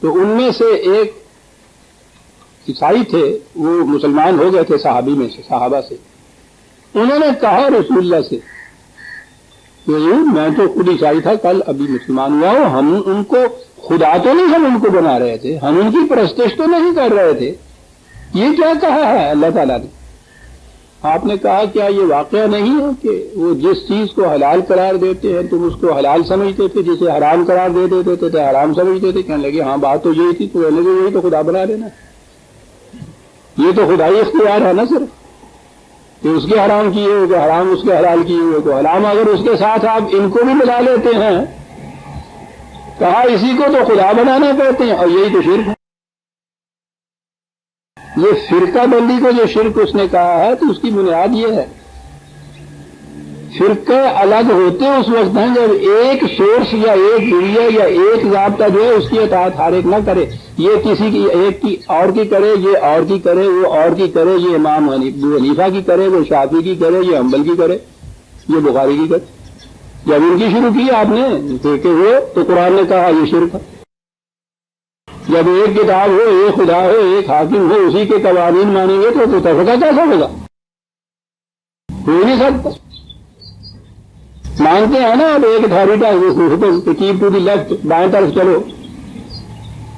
تو ان میں سے ایک عیسائی تھے، وہ مسلمان ہو گئے تھے صحابی میں سے، صحابہ سے. انہوں نے کہا رسول اللہ سے کہ میں تو خود عیسائی تھا، کل ابھی مسلمان ہوا ہوں، ہم ان کو خدا تو نہیں، ہم ان کو بنا رہے تھے، ہم ان کی پرستش تو نہیں کر رہے تھے. یہ کیا کہا ہے اللہ تعالیٰ نے؟ آپ نے کہا کیا یہ واقعہ نہیں ہے کہ وہ جس چیز کو حلال قرار دیتے ہیں تم اس کو حلال سمجھتے تھے، جسے حرام قرار دے دیتے تھے حرام سمجھتے تھے؟ کہنے لگے ہاں بات تو یہی تھی. تو کہنے لگے یہی تو خدا بنا لینا، یہ تو خدائی اختیار ہے نا صرف، کہ اس کے حرام کیے ہوئے تو حرام، اس کے حلال کیے ہوئے تو حرام. اگر اس کے ساتھ آپ ان کو بھی ملا لیتے ہیں، کہا اسی کو تو خدا بنانا کہتے ہیں، اور یہی تو شرک ہے. یہ فرقہ بندی کو جو شرک اس نے کہا ہے تو اس کی بنیاد یہ ہے. فرقے الگ ہوتے اس وقت ہیں جب ایک سورس یا ایک ذریعہ یا ایک ضابطہ جو ہے اس کی اطاعت ہر ایک نہ کرے. یہ کسی کی ایک کی اور کی کرے، یہ اور کی کرے، وہ اور کی کرے، یہ امام ابو حنیفہ کی کرے، وہ شافعی کی کرے، یہ حنبل کی کرے، یہ بخاری کی کرے. جب ان کی شروع کی آپ نے دیکھے ہوئے تو قرآن نے کہا یہ شرک ہے. جب ایک کتاب ہو، ایک خدا ہو، ایک حاکم ہو، اسی کے قوانین مانیں گے تو تفرقہ کیسا ہوگا؟ ہو نہیں سکتا. مانتے ہیں نا اب ایک authority keep to the left, بائیں طرف چلو،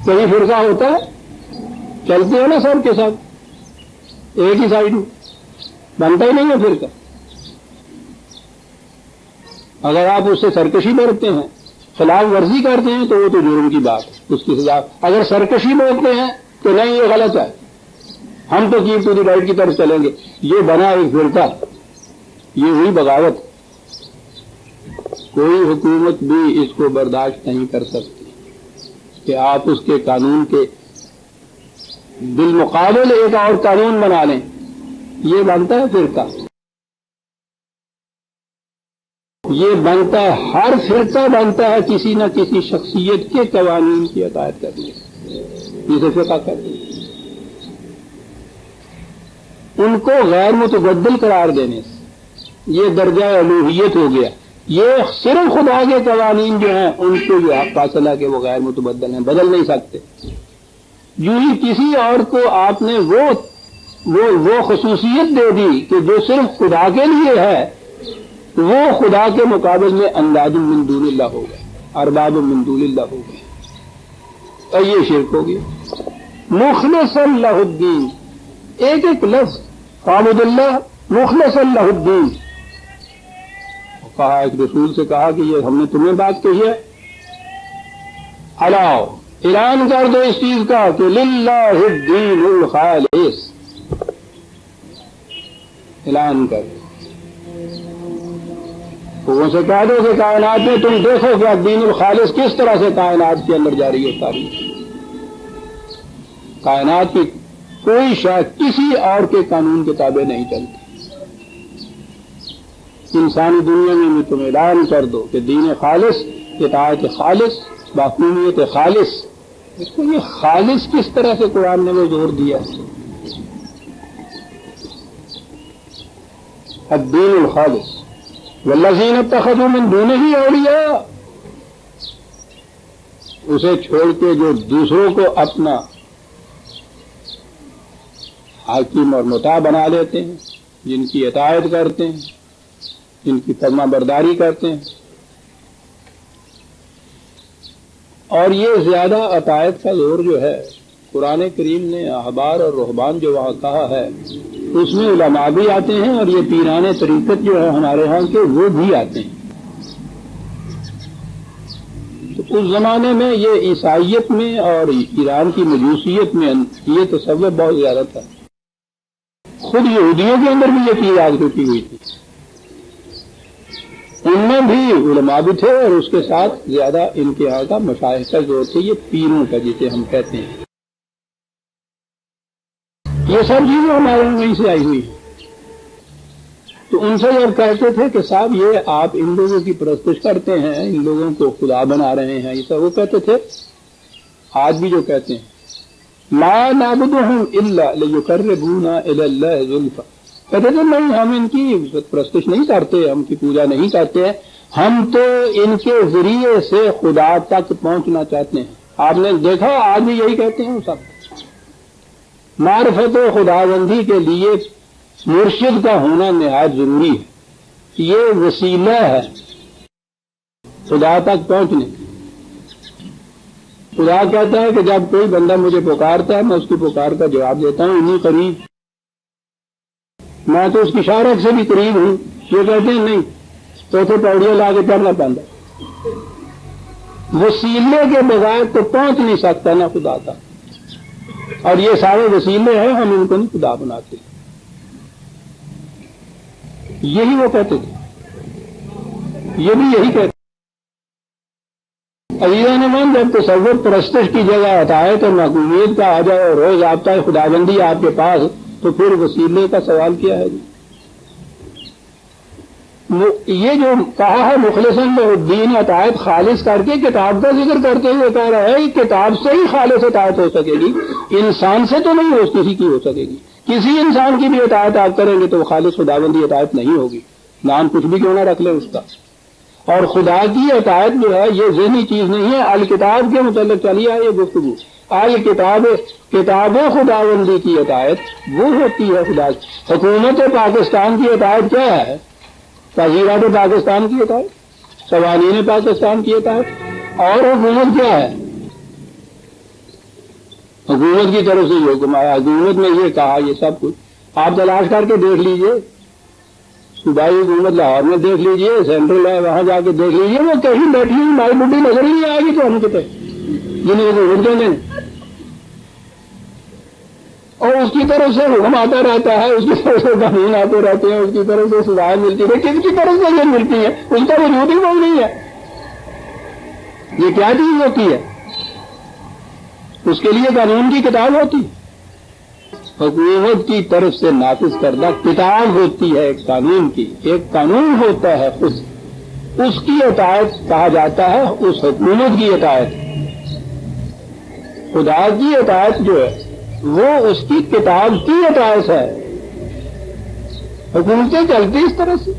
کہیں فرقہ ہوتا ہے؟ چلتے ہو نا سب کے ساتھ ایک ہی سائڈ میں، بنتا ہی نہیں ہے فرقہ. اگر آپ اس سے سرکشی برتتے ہیں، خلاف ورزی کرتے ہیں تو وہ تو جرم کی بات ہے، اس کی سزا. اگر سرکشی بولتے ہیں تو نہیں یہ غلط ہے، ہم تو کیپ ٹو دی رائٹ کی طرف چلیں گے، یہ بنا ایک فرقہ، یہ ہوئی بغاوت. کوئی حکومت بھی اس کو برداشت نہیں کر سکتی کہ آپ اس کے قانون کے بالمقابل ایک اور قانون بنا لیں. یہ بنتا ہے فرقہ، یہ بنتا ہے، ہر فرقہ بنتا ہے کسی نہ کسی شخصیت کے قوانین کی اطاعت کرنے سے، جسے فرقہ کرتے ہیں. ان کو غیر متبدل قرار دینے سے یہ درجہ الوہیت ہو گیا. یہ صرف خدا کے قوانین جو ہیں ان کو جو آپ فاصلہ کہ وہ غیر متبدل ہیں، بدل نہیں سکتے. یوں ہی کسی اور کو آپ نے وہ خصوصیت دے دی کہ جو صرف خدا کے لیے ہے، وہ خدا کے مقابل میں انداز من دون اللہ ہو گئے، ارباب من دون اللہ ہو گئے، اور یہ شرک ہو گیا. مخلصا لہ الدین، ایک ایک لفظ فاعبد اللہ مخلصا لہ الدین. کہا ایک رسول سے کہا کہ یہ ہم نے تمہیں بات کہی ہے، الاؤ اعلان کر دو اس چیز کا کہ للہ الدین الخالص، اعلان کر دو. لوگوں سے کہہ دو کہ کائنات میں تم دیکھو کہ الدین الخالص کس طرح سے کائنات کے اندر جاری ہوتا ہے. کائنات کی کوئی شے کسی اور کے قانون کے تابع نہیں چلتی. انسانی دنیا میں تم اعلان کر دو کہ دین خالص، اطاعت خالص، باقومیت خالص. اس کو یہ خالص کس طرح سے قرآن نے وہ زور دیا؟ الدین الخالص والذین اتخذوا من دونہ اولیاء، اسے چھوڑ کے جو دوسروں کو اپنا حاکم اور مطاع بنا لیتے ہیں، جن کی اطاعت کرتے ہیں، جن کی فرما برداری کرتے ہیں. اور یہ زیادہ اطاعت کا زور جو ہے قرآن کریم نے احبار اور رہبان جو وہاں کہا ہے اس میں علماء بھی آتے ہیں اور یہ پیران طریقت جو ہے ہمارے ہاں کے وہ بھی آتے ہیں. تو اس زمانے میں یہ عیسائیت میں اور ایران کی مجوسیت میں یہ تصور بہت زیادہ تھا. خود یہودیوں کے اندر بھی یہ چیز آ چکی ہوئی تھی، ان میں بھی علماء بھی تھے اور اس کے ساتھ زیادہ ان کے یہاں کا مشائخ کا زور تھے، یہ پیروں کا جسے ہم کہتے ہیں. یہ سب چیزیں ہمارے وہیں سے آئی ہوئی ہیں. تو ان سے جب کہتے تھے کہ صاحب یہ آپ ان لوگوں کی پرستش کرتے ہیں، ان لوگوں کو خدا بنا رہے ہیں، یہ سب وہ کہتے تھے. آج بھی جو کہتے ہیں لا نعبدهم الا لیقربونا الی اللہ زلفی، کہتے تھے نہیں ہم ان کی پرستش نہیں کرتے، ہم کی پوجا نہیں کرتے ہیں، ہم تو ان کے ذریعے سے خدا تک پہنچنا چاہتے ہیں. آپ نے دیکھا آج بھی یہی کہتے ہیں سب. معرفت و خداوندی کے لیے مرشد کا ہونا نہایت ضروری ہے. یہ وسیلہ ہے خدا تک پہنچنے. خدا کہتا ہے کہ جب کوئی بندہ مجھے پکارتا ہے میں اس کی پکار کا جواب دیتا ہوں، انہیں قریب، میں تو اس کی شارک سے بھی قریب ہوں. یہ کہتے ہیں نہیں تو پوڑیاں لا کے چڑھنا پڑتا. وسیلے کے بغیر تو پہنچ نہیں سکتا نا خدا کا. اور یہ سارے وسیلے ہیں، ہم ان کو نہیں خدا بناتے. یہی وہ کہتے تھے، یہ بھی یہی کہتے. عزیزان من، جب تصور پرستش کی جگہ اطاعت اور محکومیت کا آ جائے اور روز آفتہ خداوندی آپ کے پاس، تو پھر وسیلے کا سوال کیا ہے؟ یہ جو کہا ہے مخلصاً الدین اطاعت خالص کر کے کتاب کا ذکر کرتے ہوئے کہہ رہا ہے کہ کتاب سے ہی خالص اطاعت ہو سکے گی، انسان سے تو نہیں ہو کسی کی ہو سکے گی. کسی انسان کی بھی اطاعت آپ کریں گے تو خالص خداوندی اطاعت نہیں ہوگی، نام کچھ بھی کیوں نہ رکھ لے اس کا. اور خدا کی اطاعت جو ہے یہ ذہنی چیز نہیں ہے. الکتاب کے متعلق چلی ہے یہ گفتگو. الکتاب کتاب خداوندی کی اطاعت وہ ہوتی ہے خدا کی. حکومت پاکستان کی اطاعت کیا ہے؟ وزیرات پاکستان کی اطاعت، قوانین پاکستان کی اطاعت. اور حکومت کیا ہے؟ حکومت کی طرف سے یہ حکم آیا، حکومت میں یہ کہا، یہ سب کچھ آپ تلاش کر کے دیکھ لیجئے. صوبائی حکومت لاہور میں دیکھ لیجئے، سینٹرل ہے وہاں جا کے دیکھ لیجئے، وہ کہیں بیٹھی ہوئی مائی بڈی نظر ہی نہیں آئے گی تو ہم کہتے جنہیں حکومت کہتے ہیں. اور اس کی طرف سے حکم آتا رہتا ہے، اس کی طرف سے قانون آتے رہتے ہیں، اس کی طرف سے سزائیں ملتی ہیں. کس کی طرف سے یہ ملتی ہے؟ اس کا وجود ہی کوئی نہیں ہے. یہ کیا چیز ہوتی ہے؟ اس کے لیے قانون کی کتاب ہوتی ہے. حکومت کی طرف سے نافذ کردہ کتاب ہوتی ہے ایک قانون کی، ایک قانون ہوتا ہے خود، اس کی اطاعت کہا جاتا ہے اس حکومت کی اطاعت. خدا کی اطاعت جو ہے وہ اس کی کتاب کی اطاعت ہے. حکومتیں چلتی اس طرح سے.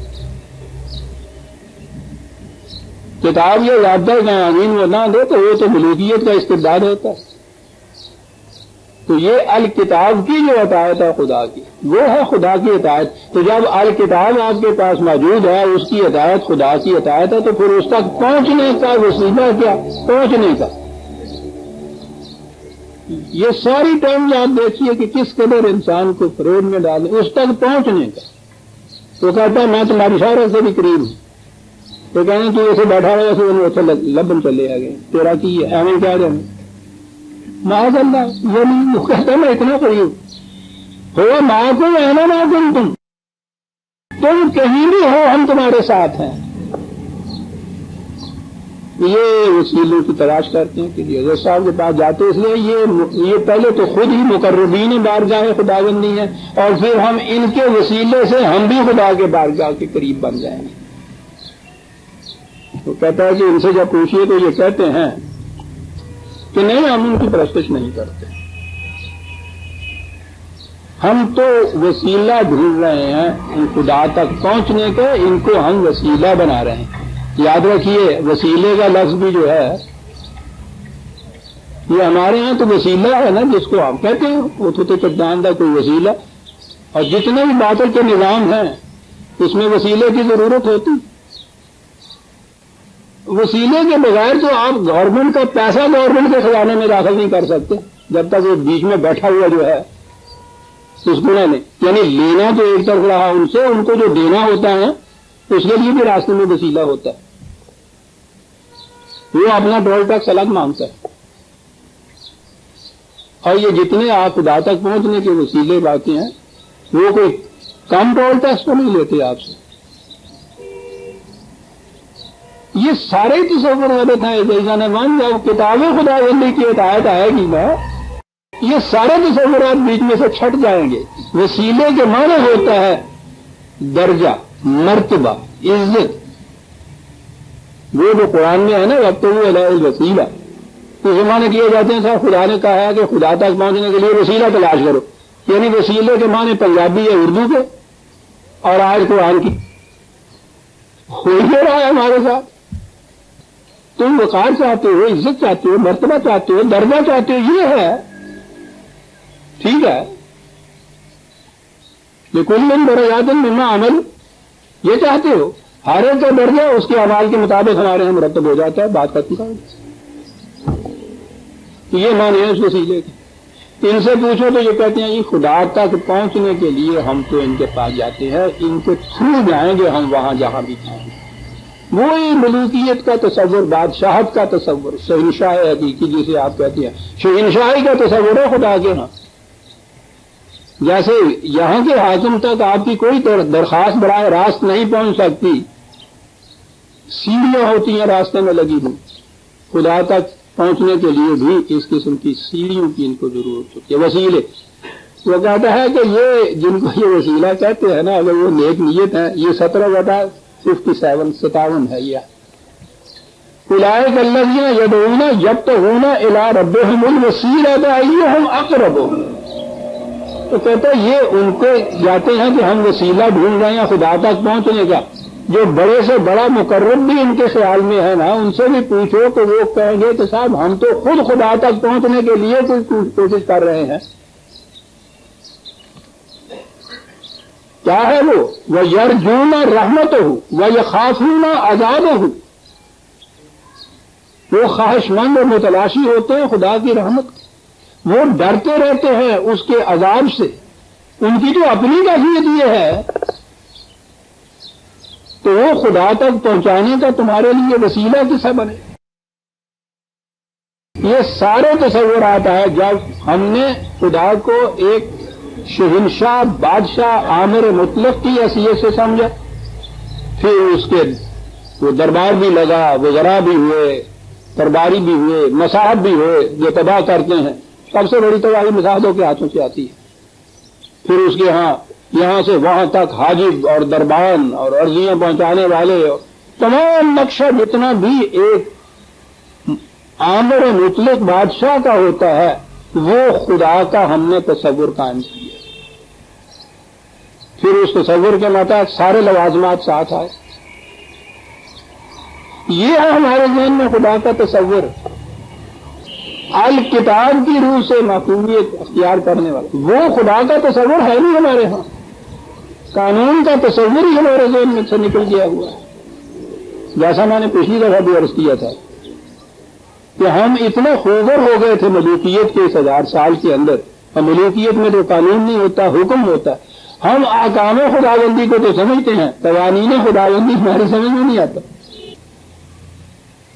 کتاب یہ ضابطۂ قوانین وہ نہ دے تو وہ تو ملوکیت کا استبداد ہوتا ہے. تو یہ الکتاب کی جو اطاعت ہے خدا کی، وہ ہے خدا کی اطاعت. تو جب الکتاب آپ کے پاس موجود ہے، اس کی اطاعت خدا کی اطاعت ہے، تو پھر اس تک پہنچنے کا وسیلہ کیا؟ پہنچنے کا. یہ ساری ٹائم آپ دیکھیے کہ کس قدر انسان کو فریب میں ڈالے اس تک پہنچنے کا. تو کہتا ہے میں تمہاری شہرت سے بھی قریب ہوں. تو کہنے کہ ایسے بیٹھا ہوا ایسے لبن چلے آ گئے تیرا کی ہے ایویں کیا جائیں معاذ اللہ. یہ نہیں، وہ کہتا ہے میں اتنا قریب ہو ماں کو اینا نہ تم کہیں بھی ہو ہم تمہارے ساتھ ہیں. یہ وسیلوں کی تلاش کرتے ہیں کہ حضرت صاحب کے پاس جاتے، اس لیے یہ پہلے تو خود ہی مقربین بارگاہ خداوندی ہیں، اور پھر ہم ان کے وسیلے سے ہم بھی خدا کے بارگاہ کے قریب بن جائیں گے۔ تو کہتا ہے کہ ان سے جب پوچھیے تو یہ کہتے ہیں کہ نہیں، ہم ان کی پرستش نہیں کرتے، ہم تو وسیلہ ڈھونڈ رہے ہیں ان خدا تک پہنچنے کے، ان کو ہم وسیلہ بنا رہے ہیں۔ یاد رکھیے وسیلے کا لفظ بھی جو ہے یہ ہمارے ہاں تو وسیلہ ہے نا، جس کو آپ کہتے ہیں وہ تو چٹان کا کوئی وسیلہ، اور جتنے بھی باطل کے نظام ہیں اس میں وسیلے کی ضرورت ہوتی۔ وسیلے کے بغیر تو آپ گورنمنٹ کا پیسہ گورنمنٹ کے خزانے میں داخل نہیں کر سکتے جب تک وہ بیچ میں بیٹھا ہوا جو ہے اس گناہ نے، یعنی لینا تو ایک طرف رہا ان سے، ان کو جو دینا ہوتا ہے اس کے لیے بھی راستے میں وسیلہ ہوتا ہے، وہ اپنا ٹول ٹیکس الگ مانگتا ہے۔ اور یہ جتنے آپ خدا تک پہنچنے کے وسیلے باقی ہیں وہ کوئی کم ٹول ٹیکس تو نہیں لیتے آپ سے۔ یہ سارے تصور غلط ہیں۔ جیسا نے مان جب کتاب خدا بندی کی ہدایت آئے گی نا، یہ سارے تصورات بیچ میں سے چھٹ جائیں گے۔ وسیلے کے معنی ہوتا ہے درجہ، مرتبہ، عزت، وہ جو قرآن میں ہے نا وَابْتَغُوا إِلَيْهِ الْوَسِيلَةَ، تو معنی کیے جاتے ہیں صاحب خدا نے کہا ہے کہ خدا تک پہنچنے کے لیے وسیلہ تلاش کرو، یعنی وسیلے کے معنی پنجابی ہے اردو کے، اور آج قرآن کی ہو ہی رہا ہے ہمارے ساتھ۔ تم وقار چاہتے ہو، عزت چاہتے ہو، مرتبہ چاہتے ہو، درجہ چاہتے ہو، یہ ہے ٹھیک ہے، لِكُلٍّ دَرَجَاتٌ مِّمَّا عَمِلُوا، یہ چاہتے ہو، ہر ایک کا درجہ اس کے اعمال کے مطابق ہمارے یہاں مرتب ہو جاتا ہے، بات ختم کر۔ یہ معنی ہے اس وسیلے کے۔ ان سے پوچھو تو یہ کہتے ہیں یہ خدا تک پہنچنے کے لیے ہم تو ان کے پاس جاتے ہیں، ان کے تھرو جائیں گے ہم وہاں جہاں بھی جائیں گے۔ وہی ملوکیت کا تصور، بادشاہت کا تصور، شہنشاہ حقیقی جسے آپ کہتے ہیں، شہنشاہی کا تصور ہے خدا کے ہاں۔ جیسے یہاں کے حاکم تک آپ کی کوئی درخواست براہ راست نہیں پہنچ سکتی، سیڑھیاں ہوتی ہیں راستے میں لگی ہوئی، خدا تک پہنچنے کے لیے بھی اس قسم کی سیڑھیوں کی ان کو ضرورت ہوتی ہے، وسیلے۔ وہ کہتا ہے کہ یہ جن کو یہ وسیلہ کہتے ہیں نا، اگر وہ نیک نیت ہے، یہ 17/57 ہے یہ اولئک الذین یدعون یبتغون الی ربہم الوسیلۃ ایہم اقرب، تو کہتا ہے یہ ان کو جاتے ہیں کہ ہم وسیلہ ڈھونڈ رہے ہیں خدا تک پہنچنے کا۔ جو بڑے سے بڑا مقرب بھی ان کے خیال میں ہے نا، ان سے بھی پوچھو تو وہ کہیں گے کہ صاحب ہم تو خود خدا تک پہنچنے کے لیے کوشش کر رہے ہیں۔ کیا ہے وہ؟ وَيَرْجُونَ رَحْمَتَهُ وَيَخَافُونَ عَذَابَهُ، وہ خواہش مند اور متلاشی ہوتے ہیں خدا کی رحمت، وہ ڈرتے رہتے ہیں اس کے عذاب سے۔ ان کی تو اپنی کیفیت یہ ہے، تو وہ خدا تک پہنچانے کا تمہارے لیے وسیلہ کسا بنے؟ یہ سارے تصورات ہے جب ہم نے خدا کو ایک شہنشاہ، بادشاہ، آمر مطلق کی حیثیت سے سمجھا، پھر اس کے وہ دربار بھی لگا، وزراء بھی ہوئے، درباری بھی ہوئے، مصاحب بھی ہوئے جو تباہ کرتے ہیں۔ سب سے بڑی تباہی مصاحبوں کے ہاتھوں سے آتی ہے۔ پھر اس کے ہاں یہاں سے وہاں تک حاجب اور دربان اور عرضیاں پہنچانے والے تمام نقشہ جتنا بھی ایک آمر مطلق بادشاہ کا ہوتا ہے، وہ خدا کا ہم نے تصور قائم کیا۔ پھر اس تصور کے مطابق سارے لوازمات ساتھ آئے۔ یہ ہے ہمارے ذہن میں خدا کا تصور، الکتاب کی روح سے محکومیت اختیار کرنے والا۔ وہ خدا کا تصور ہے نہیں ہمارے ہاں، قانون کا تصور ہی ہمارے ذہن میں سے نکل گیا ہوا ہے۔ جیسا میں نے پچھلی دفعہ بھی عرض کیا تھا کہ ہم اتنے خوگر ہو گئے تھے ملوکیت کے اس 1000 سال کے اندر، اور ملوکیت میں تو قانون نہیں ہوتا، حکم ہوتا ہے۔ ہم احکام خداوندی کو تو سمجھتے ہیں، قوانین خداوندی ہماری سمجھ میں نہیں آتا۔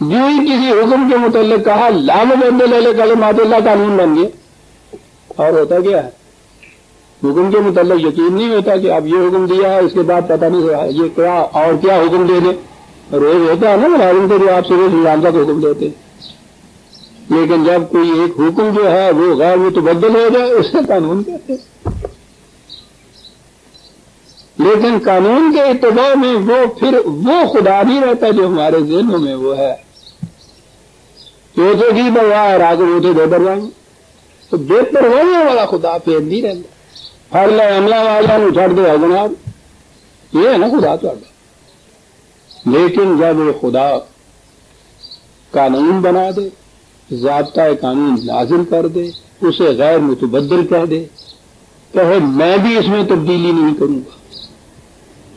جو ہی کسی حکم کے متعلق کہا لا مبدل لکلمات اللہ، قانون بن گیا۔ اور ہوتا کیا ہے؟ حکم کے متعلق یقین نہیں ہوتا کہ اب یہ حکم دیا ہے، اس کے بعد پتہ نہیں یہ کیا اور کیا حکم دے دے، روز ہوتا ہے نا معلوم تو جو آپ سے روز نظام کا حکم دیتے ہیں، لیکن جب کوئی ایک حکم جو ہے وہ غیر متبدل ہو جائے اسے قانون کہتے ہیں۔ لیکن قانون کے اتباع میں وہ پھر وہ خدا نہیں رہتا جو ہمارے ذہنوں میں وہ ہے، چوتھے کی پرواہ ہے راگ روتے بے پرواہی، تو بے پرواہی والا خدا پھر نہیں رہتا، ہر لے عملہ والا نو چھڑ دے جناب، یہ ہے نا خدا تو۔ لیکن جب وہ خدا قانون بنا دے، ضابطۂ قانون نازل کر دے، اسے غیر متبدل کہہ دے، کہے میں بھی اس میں تبدیلی نہیں کروں گا،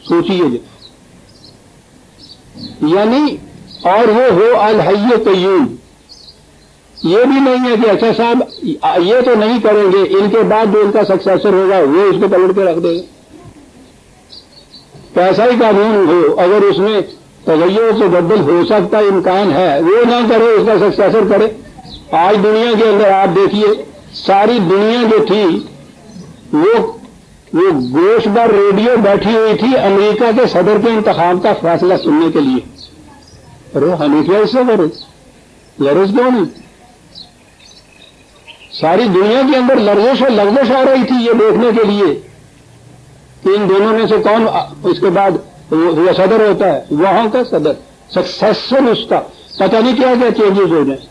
سوچیے جو، یعنی اور وہ ہو الحی قیوم، یہ بھی نہیں ہے کہ اچھا صاحب یہ تو نہیں کریں گے، ان کے بعد جو ان کا سکسیسر ہوگا وہ اس کو پلٹ کے رکھ دے گا، کیسا ہی قانون ہو اگر اس میں تغیر سے بدل ہو سکتا امکان ہے، وہ نہ کرے، اس کا سکسیسر کرے۔ آج دنیا کے اندر آپ دیکھیے ساری دنیا جو تھی وہ گوشت بر ریڈیو بیٹھی ہوئی تھی امریکہ کے صدر کے انتخاب کا فیصلہ سننے کے لیے، ارے حنیفیہ اس سے غرض کیوں نہیں؟ ساری دنیا کے اندر لرزش اور لغزش آ رہی تھی یہ دیکھنے کے لیے کہ ان دونوں میں سے کون اس کے بعد وہ صدر ہوتا ہے، وہاں کا صدر سکسیسر، اس کا پتہ نہیں کیا کیا چینجز ہو جائیں،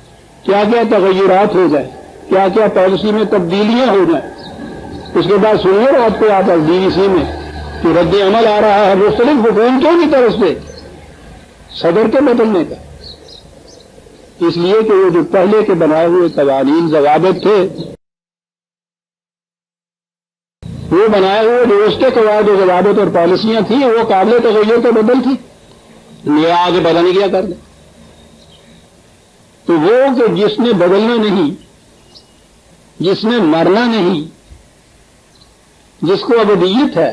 کیا کیا تغیرات ہو جائیں، کیا کیا پالیسی میں تبدیلیاں ہو جائیں۔ اس کے بعد سنیے رات کو آپ ڈی وی سی میں کہ رد عمل آ رہا ہے مختلف حکومتوں کی طرف سے صدر کے بدلنے کا، اس لیے کہ وہ جو پہلے کے بنائے ہوئے قوانین ضوابط تھے، وہ بنائے ہوئے جو اس کے قواعد و ضوابط اور پالیسیاں تھیں وہ قابل تغیر کے بدل تھی، یہ آگے پتہ نہیں کیا کر دیں۔ تو وہ کہ جس نے بدلنا نہیں، جس نے مرنا نہیں، جس کو ابدیت ہے،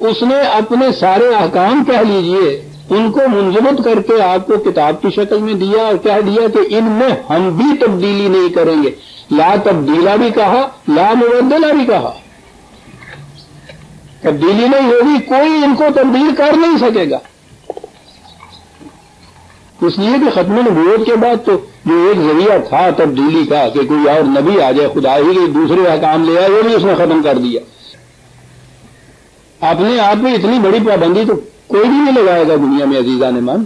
اس نے اپنے سارے احکام کہہ لیجئے ان کو منضبط کر کے آپ کو کتاب کی شکل میں دیا اور کہہ دیا کہ ان میں ہم بھی تبدیلی نہیں کریں گے، لا تبدیلا بھی کہا، لا مبدلہ بھی کہا، تبدیلی نہیں ہوگی، کوئی ان کو تبدیل کر نہیں سکے گا۔ اس لیے کہ ختم نبوت کے بعد تو جو ایک ذریعہ تھا تبدیلی کا کہ کوئی اور نبی آ جائے خدا ہی کے دوسرے احکام لے آئے، وہ بھی اس نے ختم کر دیا۔ اپنے آپ میں اتنی بڑی پابندی تو کوئی بھی نہیں لگائے گا دنیا میں عزیزان من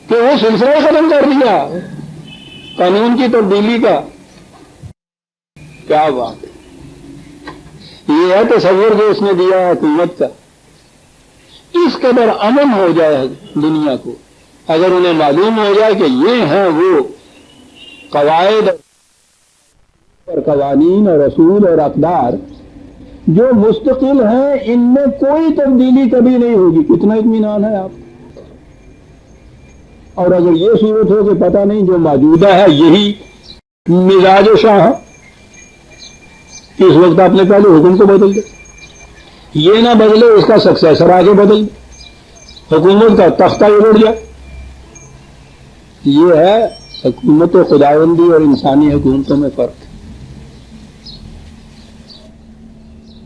کہ وہ سلسلہ ہی ختم کر دیا قانون کی تبدیلی کا۔ کیا بات ہے، یہ ہے تصور جو اس نے دیا حکومت کا۔ اس قدر امن ہو جائے دنیا کو اگر انہیں معلوم ہو جائے کہ یہ ہیں وہ قواعد اور قوانین اور اصول اور اقدار جو مستقل ہیں، ان میں کوئی تبدیلی کبھی نہیں ہوگی، کتنا اطمینان ہے آپ۔ اور اگر یہ صورت ہو کہ پتہ نہیں جو موجودہ ہے یہی مزاج شاہ کہ اس وقت آپ نے پہلے حکم کو بدل دے، یہ نہ بدلے اس کا سکسیسر آگے بدل دے، حکومت کا تختہ الٹ جائے۔ یہ ہے حکومت خداوندی اور انسانی حکومتوں میں فرق۔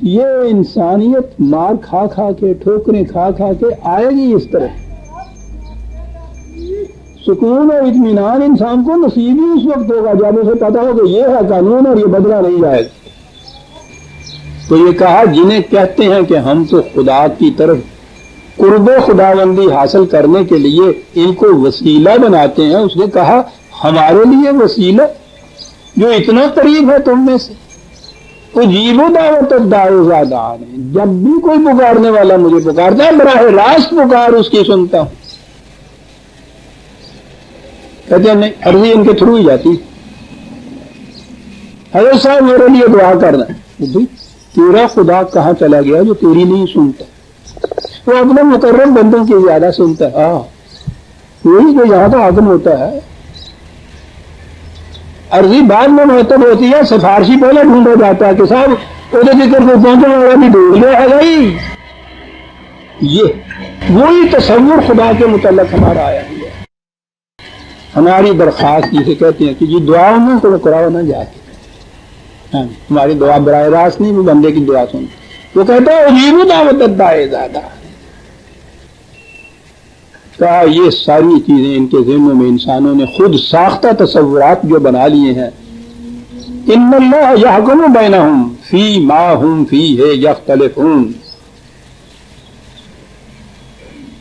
یہ انسانیت مار کھا کھا کے، ٹھوکریں کھا کھا کے آئے گی اس طرح۔ سکون اور اطمینان انسان کو نصیب ہی اس وقت ہوگا جب اسے پتا ہو کہ یہ ہے قانون اور یہ بدلا نہیں جائے گا۔ تو یہ کہا جنہیں کہتے ہیں کہ ہم تو خدا کی طرف قرب و خداوندی حاصل کرنے کے لیے ان کو وسیلہ بناتے ہیں، اس نے کہا ہمارے لیے وسیلہ جو اتنا قریب ہے تم میں سے، اجیب دعوت الداعی اذا دعان، جب بھی کوئی پکارنے والا مجھے پکارتا ہے براہ راست پکار اس کی سنتا ہوں۔ کہتے ہیں نہیں، عرضی ان کے تھرو ہی جاتی، حضرت صاحب میرے لیے دعا کرنا ہے۔ تیرا خدا کہاں چلا گیا جو تیری نہیں سنتا؟ وہ اپنے مقرر بندوں کی زیادہ سنتا ہے، وہی جو یہاں کا حاکم ہوتا ہے۔ عرضی بعد میں مرتب ہوتی ہے، سفارشی پہلے ڈھونڈا جاتا ہے کہ صاحب وہ ذکر کو پہنچنے والا بھی ڈھونڈ لے ہے گئی۔ یہ وہی تصور خدا کے متعلق ہمارا آیا ہوا ہے۔ ہماری درخواست جسے کہتے ہیں کہ یہ دعاؤں میں تو کراؤ نہ جا کے، ہماری دعا براہ راست نہیں، وہ بندے کی دعا سن، وہ کہتا ہے اجیب دعوت الداعی اذا دعان۔ کہا یہ ساری چیزیں ان کے ذہنوں میں انسانوں نے خود ساختہ تصورات جو بنا لیے ہیں. ان اللہ یحکم بینہم فی ما ہم فیہ یختلفون.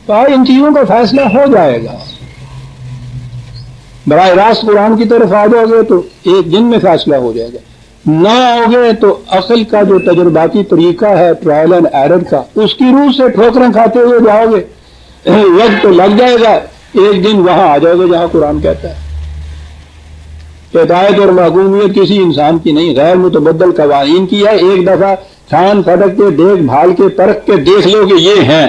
کہا ان چیزوں کا فیصلہ ہو جائے گا. براہ راست قرآن کی طرف آ جاؤ گے تو ایک دن میں فیصلہ ہو جائے گا. نہ آؤ گے تو عقل کا جو تجرباتی طریقہ ہے ٹرائل اینڈ ایرر کا اس کی روح سے ٹھوکریں کھاتے ہوئے جاؤ گے. وقت تو لگ جائے گا. ایک دن وہاں آ جاؤ گے جہاں قرآن کہتا ہے ہدایت اور محکومیت کسی انسان کی نہیں، غیر متبدل قوانین کی ہے. ایک دفعہ چھان پھٹک کے دیکھ بھال کے پرکھ کے دیکھ لو کہ یہ ہیں،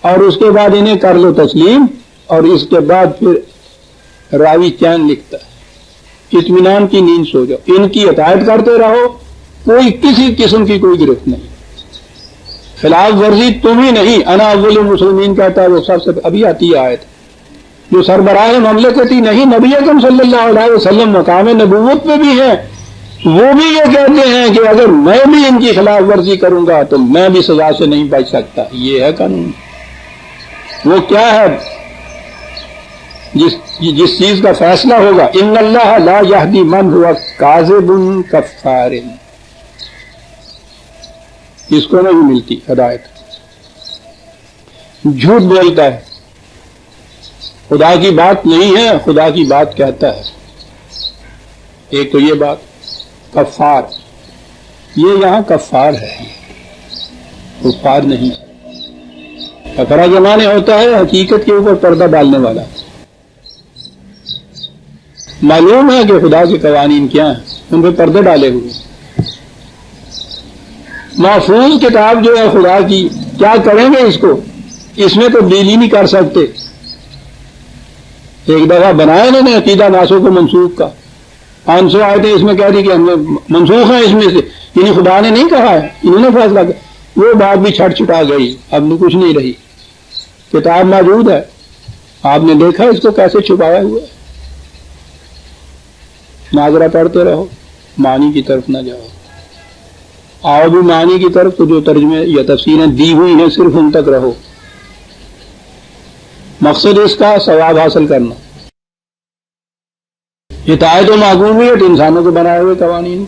اور اس کے بعد انہیں کر لو تسلیم، اور اس کے بعد پھر راوی چین لکھتا ہے اطمینان کی نیند سو جاؤ. ان کی اطاعت کرتے رہو، کوئی کسی قسم کی کوئی گرفت نہیں، خلاف ورزی تم ہی نہیں. انا اول المسلمین کہتا ہے وہ سب سے ابھی آتی ہے آیت. جو سربراہ مملکتی نہیں نبی اکرم صلی اللہ علیہ وسلم مقام نبوت پہ بھی ہیں، وہ بھی یہ کہتے ہیں کہ اگر میں بھی ان کی خلاف ورزی کروں گا تو میں بھی سزا سے نہیں بچ سکتا. یہ ہے قانون. وہ کیا ہے جس چیز کا فیصلہ ہوگا. ان اللہ لا یہدی من ہوا کاذب کفار. اس کو نہیں ملتی ہدایت، جھوٹ بولتا ہے، خدا کی بات نہیں ہے، خدا کی بات کہتا ہے. ایک تو یہ بات. کفار، یہ یہاں کفار ہے، کفار نہیں. کفرا کے معنی ہوتا ہے حقیقت کے اوپر پردہ ڈالنے والا. معلوم ہے کہ خدا کے قوانین کیا ہیں، ان پہ پردے ڈالے ہوئے. محفوظ کتاب جو ہے خدا کی، کیا کریں گے اس کو؟ اس میں تبدیلی نہیں کر سکتے. ایک دفعہ بنایا انہوں نے عقیدہ ناسوں کو منسوخ کا. 500 آیتیں اس میں کہہ دی کہ ہم نے منسوخ ہیں اس میں سے، یعنی خدا نے نہیں کہا ہے، انہوں نے فیصلہ کیا. وہ بات بھی چھٹ چھٹا گئی، اب کچھ نہیں رہی. کتاب موجود ہے، آپ نے دیکھا اس کو کیسے چھپایا ہوا ہے. ناظرہ پڑھتے رہو، معنی کی طرف نہ جاؤ. آؤ بھی معنی کی طرف تو جو ترجمے یا تفسیریں دی ہوئی ہیں صرف ان تک رہو. مقصد اس کا ثواب حاصل کرنا. اطاعت و محکومیت انسانوں کے بنائے ہوئے قوانین،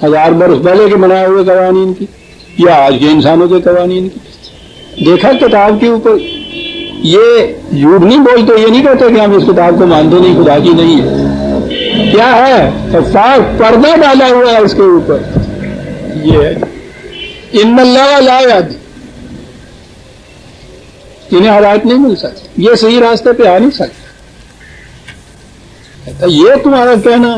1000 برس پہلے کے بنائے ہوئے قوانین کی یا آج کے انسانوں کے قوانین کی. دیکھا کتاب کے اوپر یہ جھوٹ نہیں بولتے، یہ نہیں کہتے کہ ہم اس کتاب کو مانتے نہیں، خدا کی نہیں ہے. کیا ہے؟ کفار، پردہ ڈالا ہوا ہے اس کے اوپر. یہ ہے ان اللہ لا یہدی. انہیں ہدایت نہیں مل سکتی، یہ صحیح راستے پہ آ نہیں سکتے. یہ تمہارا کہنا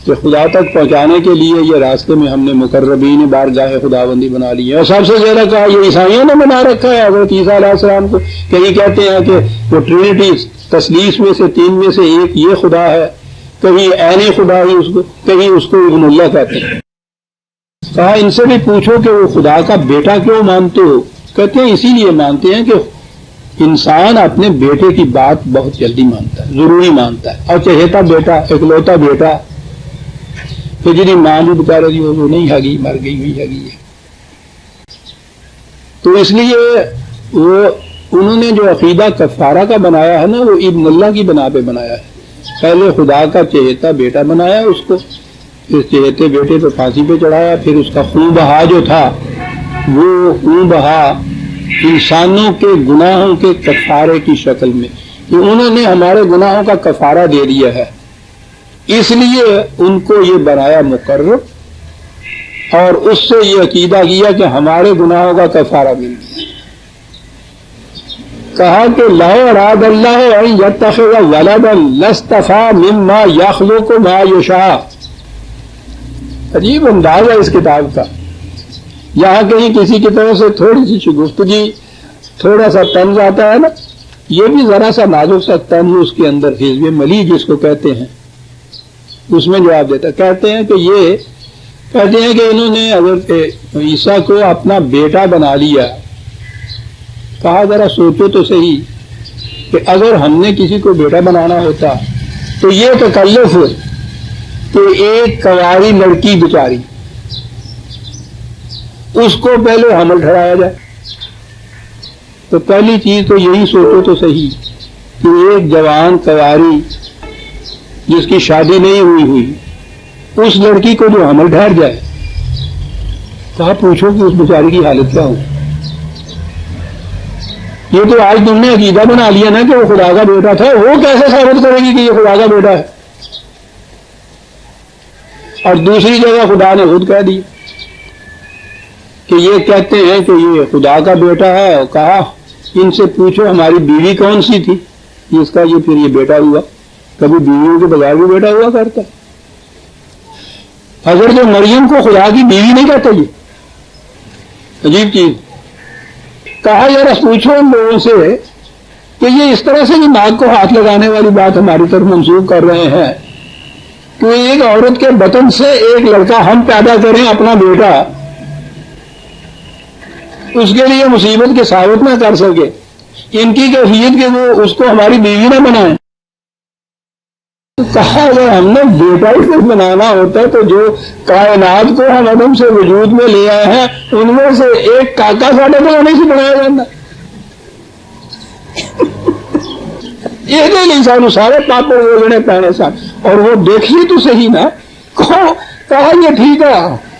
کہ خدا تک پہنچانے کے لیے یہ راستے میں ہم نے مقربین بارگاہ خداوندی بنا لی ہے. اور سب سے زیادہ کہا یہ عیسائیوں نے بنا رکھا ہے. حضرت عیسیٰ علیہ السلام کو کہیں کہتے ہیں کہ وہ ٹرینٹی، تثلیث میں سے 3 میں سے ایک یہ خدا ہے، کہیں عین خدا ہی اس کو، کہیں اس کو ابن اللہ کہتے ہیں. کہا ان سے بھی پوچھو کہ وہ خدا کا بیٹا کیوں مانتے ہو؟ کہتے ہیں اسی لیے مانتے ہیں کہ انسان اپنے بیٹے کی بات بہت جلدی مانتا ہے، ضروری مانتا ہے، اور چہیتا بیٹا، اکلوتا بیٹا. تو جنہیں ماں بھی بتا رہی وہ نہیں ہگی، مر گئی ہوئی ہگی ہے. تو اس لیے وہ انہوں نے جو عقیدہ کفارہ کا بنایا ہے نا، وہ ابن اللہ کی بنا پہ بنایا ہے. پہلے خدا کا چہیتا بیٹا بنایا اس کو، پھر چہیتے بیٹے پہ پھانسی پہ چڑھایا، پھر اس کا خون بہا جو تھا وہ خون بہا انسانوں کے گناہوں کے کفارے کی شکل میں. انہوں نے ہمارے گناہوں کا کفارہ دے دیا ہے، اس لیے ان کو یہ بنایا مقرر، اور اس سے یہ عقیدہ کیا کہ ہمارے گناہوں کا کفارہ مل گیا. کہا کہ لو اراد اللہ ان یتخذ ولدا لاصطفى مما یخلق ما یشاء. عجیب انداز ہے اس کتاب کا. یہاں کہیں کسی کی طرف سے تھوڑی سی شگفتگی، تھوڑا سا طنز آتا ہے نا، یہ بھی ذرا سا نازک سا طنز اس کے اندر حزب ملی جس کو کہتے ہیں، اس میں جواب دیتا. کہتے ہیں کہ انہوں نے حضرت عیسیٰ کو اپنا بیٹا بنا لیا. کہا ذرا سوچو تو صحیح کہ اگر ہم نے کسی کو بیٹا بنانا ہوتا تو یہ تکلف کہ ایک کنواری لڑکی بیچاری اس کو پہلے حمل ٹھہرایا جائے، تو پہلی چیز تو یہی سوچو تو صحیح کہ ایک جوان کنواری جس کی شادی نہیں ہوئی اس لڑکی کو جو حمل ٹھہر جائے تو آپ پوچھو کہ اس بیچاری کی حالت کیا ہو. یہ تو آج تم نے عقیدہ بنا لیا نا کہ وہ خدا کا بیٹا تھا، وہ کیسے ثابت کرے گی کہ یہ خدا کا بیٹا ہے؟ اور دوسری جگہ خدا نے خود کہہ دیا کہ یہ کہتے ہیں کہ یہ خدا کا بیٹا ہے، اور کہا ان سے پوچھو ہماری بیوی کون سی تھی جس کا یہ پھر یہ بیٹا ہوا. کبھی بیویوں کے بغیر بھی بیٹا ہوا کرتا. اگر جو مریم کو خدا کی بیوی نہیں کہتے، یہ عجیب چیز. کہا ذرا پوچھو ان لوگوں سے کہ یہ اس طرح سے جو ناک کو ہاتھ لگانے والی بات ہماری طرف منسوخ کر رہے ہیں کہ ایک عورت کے بطن سے ایک لڑکا ہم پیدا کریں اپنا بیٹا، اس کے لیے مصیبت کے ثابت نہ کر سکے، ان کی کیفیت کہ وہ اس کو ہماری بیوی نہ بنائیں. تو کہا اگر ہم نے بیٹا ہی صرف بنانا ہوتا ہے تو جو کائنات کو ہم عدم سے وجود میں لے آئے ہیں ان میں سے ایک کاکا ساڈے کو نہیں سے بنایا جاتا. یہ نہیں سانو سارے پاپڑ بولنے پہنے سن. اور وہ دیکھیے تو صحیح نا، کہا یہ ٹھیک ہے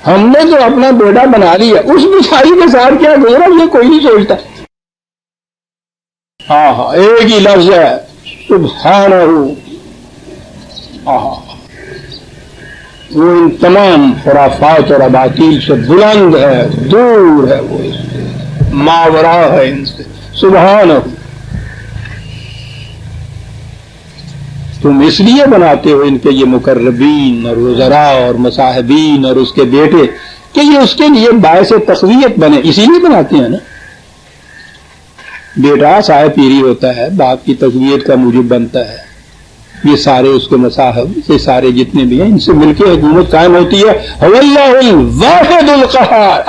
ہم نے تو اپنا بیٹا بنا لیا، اس بیچاری کے ساتھ کیا گزرا یہ کوئی نہیں سوچتا. ہاں ایک ہی لفظ ہے سبحانہ. وہ ان تمام خرافات اور اباطیل سے بلند ہے، دور ہے، وہ ماورا ہے ان سے. سبحانہ. تم اس لیے بناتے ہو ان کے یہ مقربین اور وزراء اور مصاحبین اور اس کے بیٹے کہ یہ اس کے لیے باعث تقویت بنے، اسی لیے بناتے ہیں نا. بیٹا صاحب پیری ہوتا ہے، باپ کی تقویت کا موجب بنتا ہے. یہ سارے اس کے مصاحب، یہ سارے جتنے بھی ہیں ان سے مل کے حکومت قائم ہوتی ہے. اللہ الواحد القہار.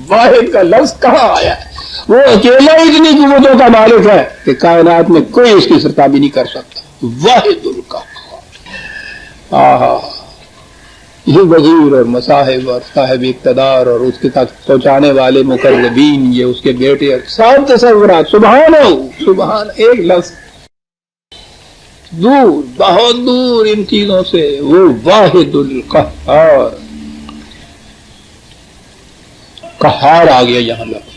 واحد کا لفظ کہاں آیا ہے؟ وہ اکیلا اتنی قوتوں کا مالک ہے کہ کائنات میں کوئی اس کی سرتابی نہیں کر سکتا. واحد القہار. یہ وزیر اور مصاحب اور صاحب اقتدار اور اس کے تک پہنچانے والے مقربین، یہ اس کے بیٹے اور سب تصورات. سبحان سبحان، ایک لفظ دور، بہت دور ان چیزوں سے. وہ واحد القہار. قہار آ گیا یہاں لفظ.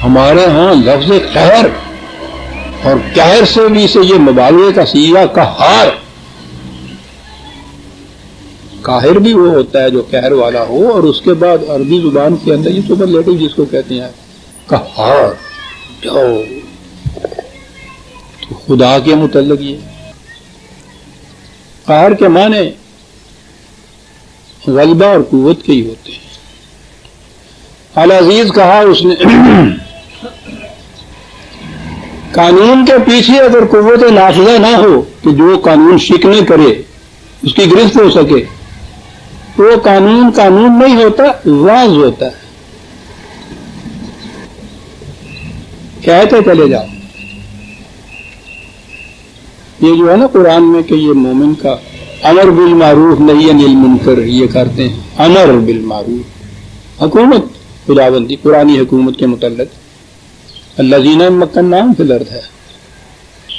ہمارے ہاں لفظ قہر، اور قہر سے بھی سے یہ مبالغے کا صیغہ قہار. قاہر بھی وہ ہوتا ہے جو قہر والا ہو، اور اس کے بعد عربی زبان کے اندر یہ سپرلیٹو جس کو کہتے ہیں قہار. تو خدا کے متعلق یہ قہر کے معنی غلبہ اور قوت کے ہی ہوتے ہیں. العزیز کہا اس نے قانون کے پیچھے اگر قوت نافذہ نہ ہو کہ جو قانون شکنے کرے اس کی گرفت ہو سکے، وہ قانون نہیں ہوتا، واز ہوتا ہے. کہتے چلے جاؤ. یہ جو ہے نا قرآن میں کہ یہ مومن کا امر بالمعروف نہی عن المنکر یہ کرتے ہیں. امر بالمعروف حکومت خداوندی پرانی حکومت کے متعلق الذین مکناہم فی الارض ہے.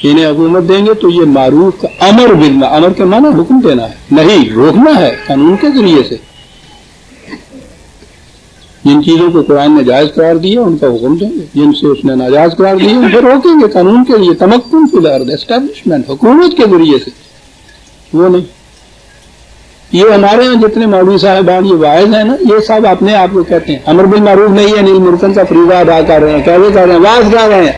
انہیں حکومت دیں گے تو یہ معروف کا امر بالمعروف، امر کے معنی حکم دینا ہے، نہیں روکنا ہے قانون کے ذریعے سے. جن چیزوں کو قرآن نے جائز قرار دیا ان کا حکم دیں گے، جن سے اس نے ناجائز قرار دیا ان سے روکیں گے قانون کے لیے. تمکن فی الارض، اسٹیبلشمنٹ حکومت کے ذریعے سے، وہ نہیں. یہ ہمارے ہاں جتنے مولوی صاحبان یہ واعظ ہیں نا، یہ سب اپنے آپ کو کہتے ہیں امر بالمعروف نہیں ہے، نیل مرکن کا فریضہ ادا کر رہے ہیں. کیسے کر رہے ہیں؟ واعظ کر رہے ہیں.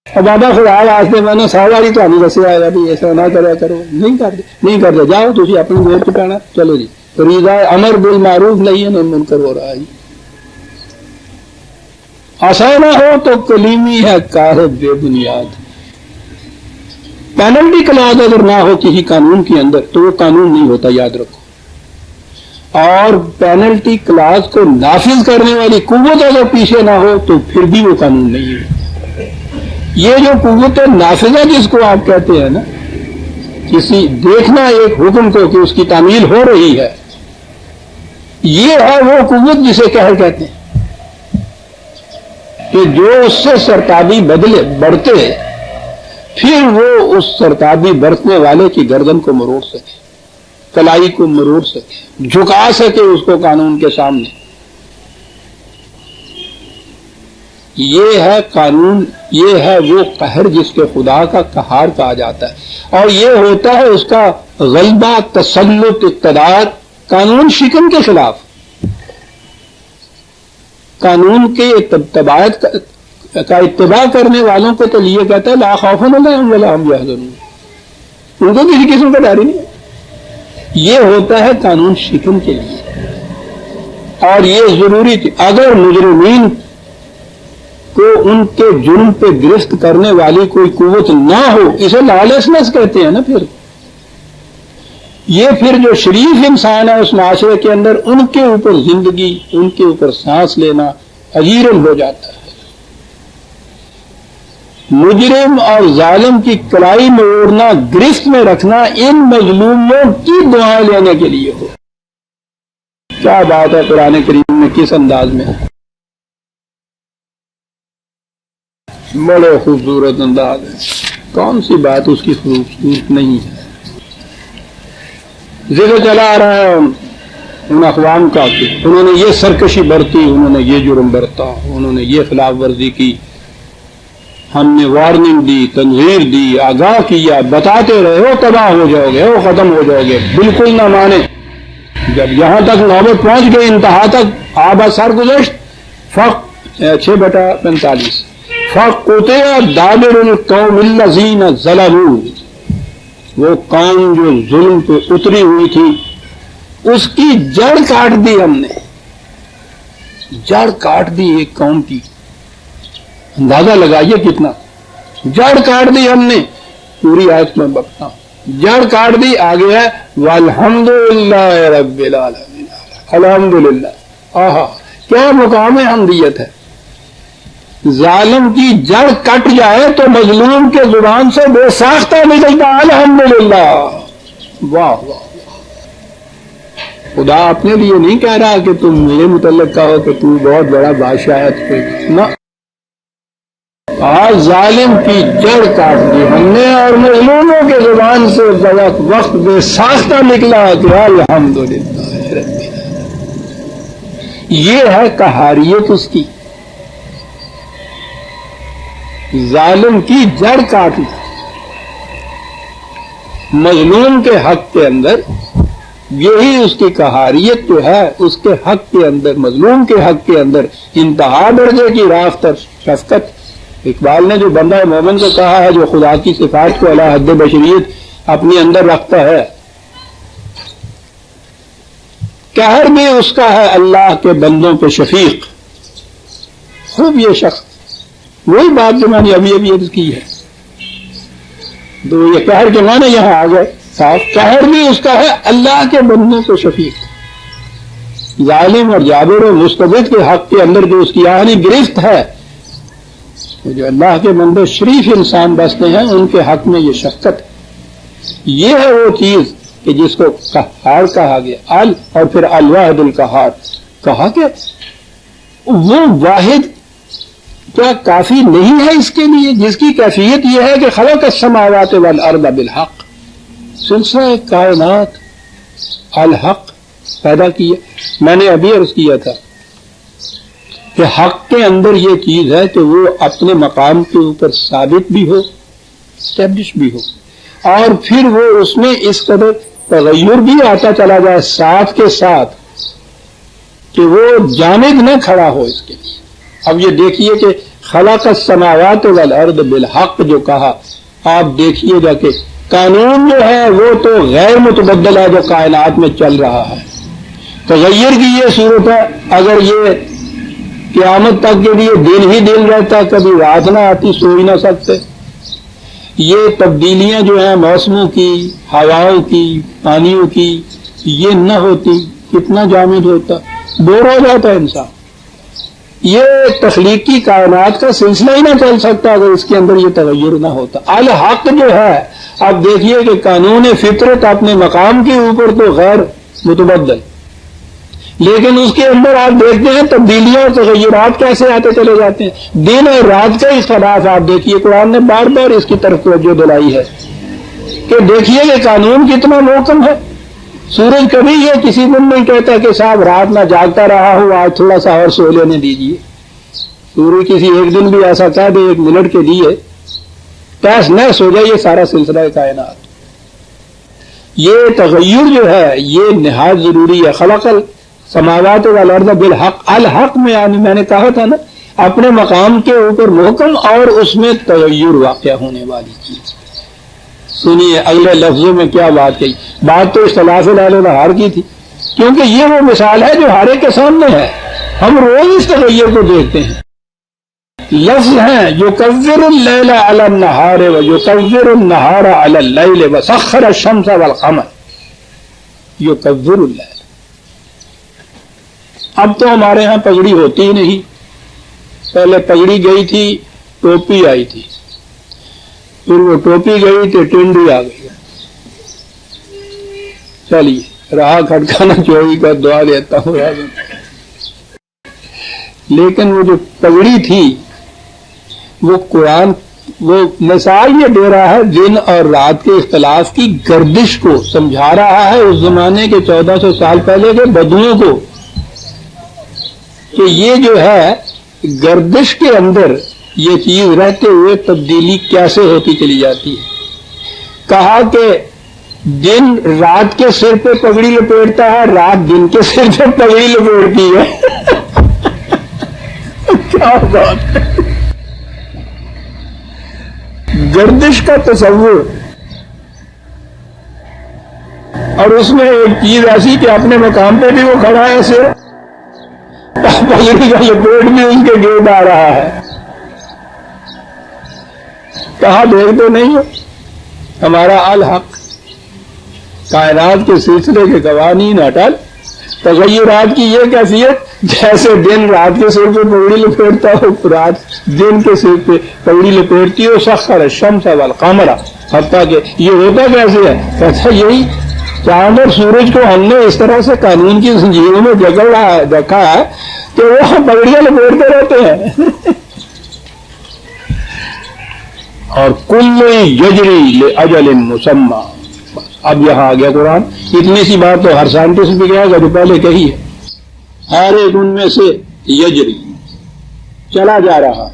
اور بابا خدا واسطے میں نے ساری تو نہیں دسیا آئے گا بھی ایسا نہ کریا کرو. نہیں کرتے جاؤ تھی اپنی گوشت پہنا. چلو جی فریضہ امر بالمعروف نہیں ہے، نیل منکر ہو رہا ہے. آسان نہ ہو تو کلیمی ہے کار بے بنیاد. پینلٹی کلاس اگر نہ ہو کسی قانون کے اندر تو وہ قانون نہیں ہوتا، یاد رکھو. اور پینلٹی کلاس کو نافذ کرنے والی قوت اگر پیچھے نہ ہو تو پھر بھی وہ قانون نہیں ہے. یہ جو قوت نافذہ جس کو آپ کہتے ہیں نا، کسی دیکھنا ایک حکم کو کہ اس کی تعمیل ہو رہی ہے، یہ ہے وہ قوت جسے قہر کہتے ہیں کہ جو اس سے سرتابی بڑھتے پھر وہ اس سرتابی برتنے والے کی گردن کو مروڑ سکے، کلائی کو مروڑ سکے، جھکا سکے اس کو قانون کے سامنے. یہ ہے قانون، یہ ہے وہ قہر جس کے خدا کا قہار کہا جاتا ہے. اور یہ ہوتا ہے اس کا غلبہ، تسلط، اقتدار قانون شکن کے خلاف. قانون کے تبعیت کا اتباع کرنے والوں کو تو یہ کہتا ہے لا خوف علیہم ولا هم يحزنون، ان کو کسی قسم کا ڈر ہی نہیں. یہ ہوتا ہے قانون شکن کے لیے. اور یہ ضروری تھی اگر مجرمین کو ان کے جرم پہ گرفت کرنے والی کوئی قوت نہ ہو، اسے لالیسنس کہتے ہیں نا. پھر جو شریف انسان ہے اس معاشرے کے اندر، ان کے اوپر زندگی، ان کے اوپر سانس لینا عجیرن ہو جاتا ہے. مجرم اور ظالم کی کلائی موڑنا، گرفت میں رکھنا ان مظلوموں کی دعائیں لینے کے لیے ہو. کیا بات ہے قرآن کریم میں، کس انداز میں، بڑے خوبصورت انداز ہے. کون سی بات اس کی خوبصورت نہیں ہے. ذکر چلا آ رہا ہے ان اقوام کا کہ انہوں نے یہ سرکشی برتی، انہوں نے یہ جرم برتا، انہوں نے یہ خلاف ورزی کی. ہم نے وارننگ دی، تنذیر دی، آگاہ کیا، بتاتے رہے ہو تباہ ہو جاؤ گے، ہو ختم ہو جاؤ گے. بالکل نہ مانے. جب یہاں تک نوبت پہنچ گئی، انتہا تک آب سر گزشت، 6/45 فَقُطِعَ دَابِرُ الْقَوْمِ الَّذِينَ ظَلَمُوا، وہ قوم جو ظلم پہ اتری ہوئی تھی اس کی جڑ کاٹ دی ہم نے. جڑ کاٹ دی ایک قوم کی. اندازہ لگائیے کتنا. جڑ کاٹ دی ہم نے. پوری آیت میں بکتا ہوں. جڑ کاٹ دی. آگے ہے وَالْحَمْدُلِلَّهِ رَبِّ الْعَالَمِينَ. الحمدللہ. آہا کیا مقام حمدیت ہے. ظالم کی جڑ کٹ جائے تو مظلوم کے زبان سے بے ساختہ نکلتا الحمدللہ. واہ واہ. خدا اپنے لیے نہیں کہہ رہا کہ تم میرے متعلق کہو کہ تو بہت بڑا بادشاہ ہے نہ. آج ظالم کی جڑ کاٹ دی ہم نے اور مظلوموں کے زبان سے وقت بے ساختہ نکلا کہ الحمدللہ. یہ ہے قہاریت اس کی. ظالم کی جڑ کاٹنا. مظلوم کے حق کے اندر یہی اس کی قہاریت جو ہے. اس کے حق کے اندر، مظلوم کے حق کے اندر انتہا درجے کی رافت اور شفقت. اقبال نے جو بندہ مومن کو کہا ہے جو خدا کی صفات کو اعلی حد بشریت اپنے اندر رکھتا ہے، قہر بھی اس کا ہے اللہ کے بندوں پہ شفیق. خوب یہ شخص وہی بات جو میں نے ابھی عرض کی ہے. تو یہ قہر کے معنی یہاں آ گئے صاف. قہر بھی اس کا ہے اللہ کے بندوں کو شفیق. ظالم اور جابر و مستبد کے حق کے اندر جو اس کی آہنی گرفت ہے، جو اللہ کے بندے شریف انسان بستے ہیں ان کے حق میں یہ شفقت. یہ ہے وہ چیز کہ جس کو قہار کہا گیا. اور پھر الواحد القہار کہا کہ وہ واحد کیا کافی نہیں ہے اس کے لیے جس کی کیفیت یہ ہے کہ خلق السماوات والارض بالحق، سلسلہ کائنات الحق پیدا کیا. میں نے ابھی عرض کیا تھا کہ حق کے اندر یہ چیز ہے کہ وہ اپنے مقام کے اوپر ثابت بھی ہو، اسٹیبلش بھی ہو، اور پھر وہ اس میں اس قدر تغیر بھی آتا چلا جائے ساتھ کے ساتھ کہ وہ جامد نہ کھڑا ہو اس کے لیے. اب یہ دیکھیے کہ خلق السماوات والارض بالحق جو کہا، آپ دیکھیے گا کہ قانون جو ہے وہ تو غیر متبدل ہے جو کائنات میں چل رہا ہے. تغیر کی یہ صورت ہے. اگر یہ قیامت تک کے لیے دن ہی دن رہتا، کبھی رات نہ آتی، سو ہی نہ سکتے. یہ تبدیلیاں جو ہیں موسموں کی، ہواؤں کی، پانیوں کی، یہ نہ ہوتی کتنا جامد ہوتا، بور ہو جاتا انسان. یہ تخلیقی کائنات کا سلسلہ ہی نہ چل سکتا اگر اس کے اندر یہ تغیر نہ ہوتا. الحق جو ہے، اب دیکھیے کہ قانون فطرت اپنے مقام کے اوپر تو غیر متبدل، لیکن اس کے اندر آپ دیکھتے ہیں تبدیلیاں اور تغیرات کیسے آتے چلے جاتے ہیں. دن اور رات کا اختلاف آپ دیکھیے. قرآن نے بار بار اس کی طرف توجہ دلائی ہے کہ دیکھیے یہ قانون کتنا محکم ہے. سورج کبھی یہ کسی دن نہیں کہتا کہ صاحب رات میں جاگتا رہا ہوں آج تھوڑا سا اور سو لینے دیجیے. سورج کسی ایک دن بھی ایسا کہہ دے 1 منٹ کے لیے پیس نہ سو جائے. یہ سارا سلسلہ کائنات یہ تغیر جو ہے یہ نہایت ضروری ہے. خلق السماوات والارض بالحق. الحق میں یعنی میں نے کہا تھا نا اپنے مقام کے اوپر محکم اور اس میں تغیر واقع ہونے والی چیز. سنیے اگلے لفظوں میں کیا بات کہی. بات تو اختلاف لیل و نہار کی تھی کیونکہ یہ وہ مثال ہے جو ہر ایک کے سامنے ہے. ہم روز اس تغیر کو دیکھتے ہیں. لفظ ہیں یکور اللیل علی النہار و یکور النہار علی اللیل وسخر الشمس والقمر. یکور اللیل. اب تو ہمارے ہاں پگڑی ہوتی ہی نہیں. پہلے پگڑی گئی تھی ٹوپی آئی تھی. پھر وہ ٹوپی گئی تو ٹنڈی آ گئی. چلیے رہا کھٹکانا چوری کا دعا دیتا ہوں. لیکن وہ جو پگڑی تھی وہ قرآن وہ مثال یہ دے رہا ہے دن اور رات کے اختلاف کی گردش کو سمجھا رہا ہے اس زمانے کے 1400 سال پہلے کے بدوؤں کو کہ یہ جو ہے گردش کے اندر یہ چیز رہتے ہوئے تبدیلی کیسے ہوتی چلی جاتی ہے. کہا کہ دن رات کے سر پہ پگڑی لپیٹتا ہے رات دن کے سر پہ پگڑی لپیٹتی ہے. کیا بات ہے. گردش کا تصور اور اس میں ایک چیز ایسی کہ اپنے مقام پہ بھی وہ کھڑا ہے سر پگڑی کا لپیٹ بھی ان کے گرد آ رہا ہے. کہاں دیکھتے نہیں ہو ہمارا الحق کائنات کے سلسلے کے قوانین اٹل. تغیرات کی یہ کیفیت جیسے دن رات کے سر پہ پگڑی لپیٹتا ہو رات دن کے سر پہ پگڑی لپیٹتی ہو. سخر الشمس والقمر. حتیٰ کہ یہ ہوتا کیسے ہے کہتا یہی چاند اور سورج کو ہم نے اس طرح سے قانون کی زنجیروں میں جکڑ رکھا ہے کہ وہ پگڑیاں لپیٹتے رہتے ہیں. اور کل یجری لاجل مسمى. اب یہاں آ گیا قرآن. اتنی سی بات تو ہر سائنٹسٹ بھی کہے گا جو پہلے کہی ہے. ہر ایک ان میں سے یجری چلا جا رہا.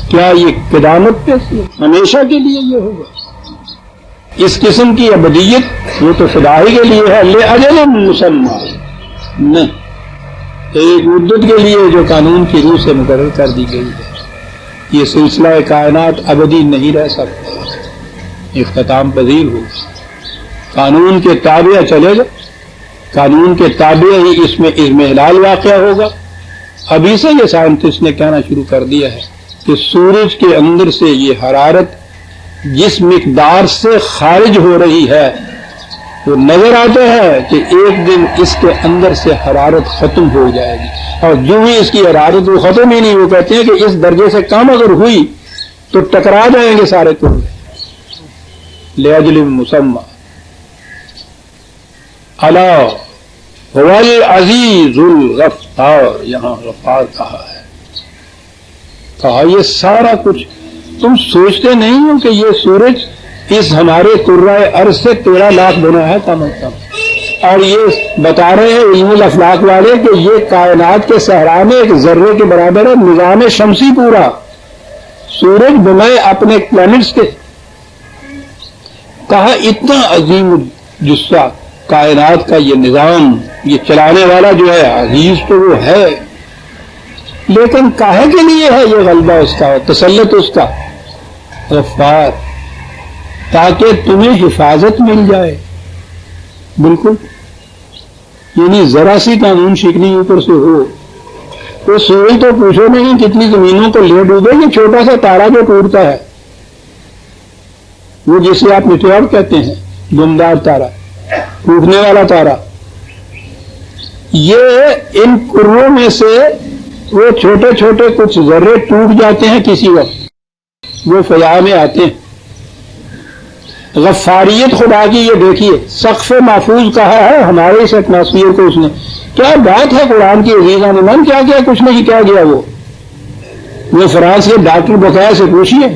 کیا یہ قیامت پہ ہمیشہ کے لیے یہ ہوگا؟ اس قسم کی ابدیت وہ تو خدا ہی کے لیے ہے. لاجل مسمى نہیں ایک مدت کے لیے جو قانون کی روح سے مقرر کر دی گئی ہے. یہ سلسلہ کائنات ابدی نہیں رہ سکتا. اختتام پذیر ہوگا. قانون کے تابع چلے گا. قانون کے تابع ہی اس میں اضمحلال واقع ہوگا. ابھی سے یہ سائنٹسٹ نے کہنا شروع کر دیا ہے کہ سورج کے اندر سے یہ حرارت جس مقدار سے خارج ہو رہی ہے وہ نظر آتا ہے کہ ایک دن اس کے اندر سے حرارت ختم ہو جائے گی. اور جو ہی اس کی حرارت وہ ختم ہی نہیں. وہ کہتے ہیں کہ اس درجے سے کم اگر ہوئی تو ٹکرا جائیں گے سارے ٹکڑے. لاجل مسمى. الا هو العزیز الغفار. یہاں غفار کہا ہے. کہا یہ سارا کچھ تم سوچتے نہیں ہو کہ یہ سورج اس ہمارے کرۂ ارض سے 13 لاکھ بنا ہے کم از کم. اور یہ بتا رہے ہیں علم الافلاک والے کہ یہ کائنات کے صحرا میں ایک ذرے کے برابر ہے. نظام شمسی پورا سورج بنائے اپنے پلانٹس کے. کہا اتنا عظیم جسہ کائنات کا یہ نظام یہ چلانے والا جو ہے عزیز تو وہ ہے لیکن کاہے کے لیے ہے یہ غلبہ اس کا تسلط اس کا؟ غفار تاکہ تمہیں حفاظت مل جائے. بالکل یعنی ذرا سی قانون شکنی اوپر سے ہو تو سورج تو پوچھو نہیں کتنی زمینوں کو لے ڈوبے. یہ چھوٹا سا تارا جو ٹوٹتا ہے وہ جسے آپ میٹیور کہتے ہیں دمدار تارا ٹوٹنے والا تارا یہ ان کروں میں سے وہ چھوٹے چھوٹے کچھ ذرے ٹوٹ جاتے ہیں کسی وقت وہ فضا میں آتے ہیں. غفاریت خدا کی یہ دیکھیے، سقف محفوظ کہا ہے ہمارے اس ایٹماسفیئر کو اس نے. کیا بات ہے قرآن کی عزیزان من، کیا کیا کچھ نہیں کیا گیا. وہ فرانس کے ڈاکٹر بقایا سے پوچھیے،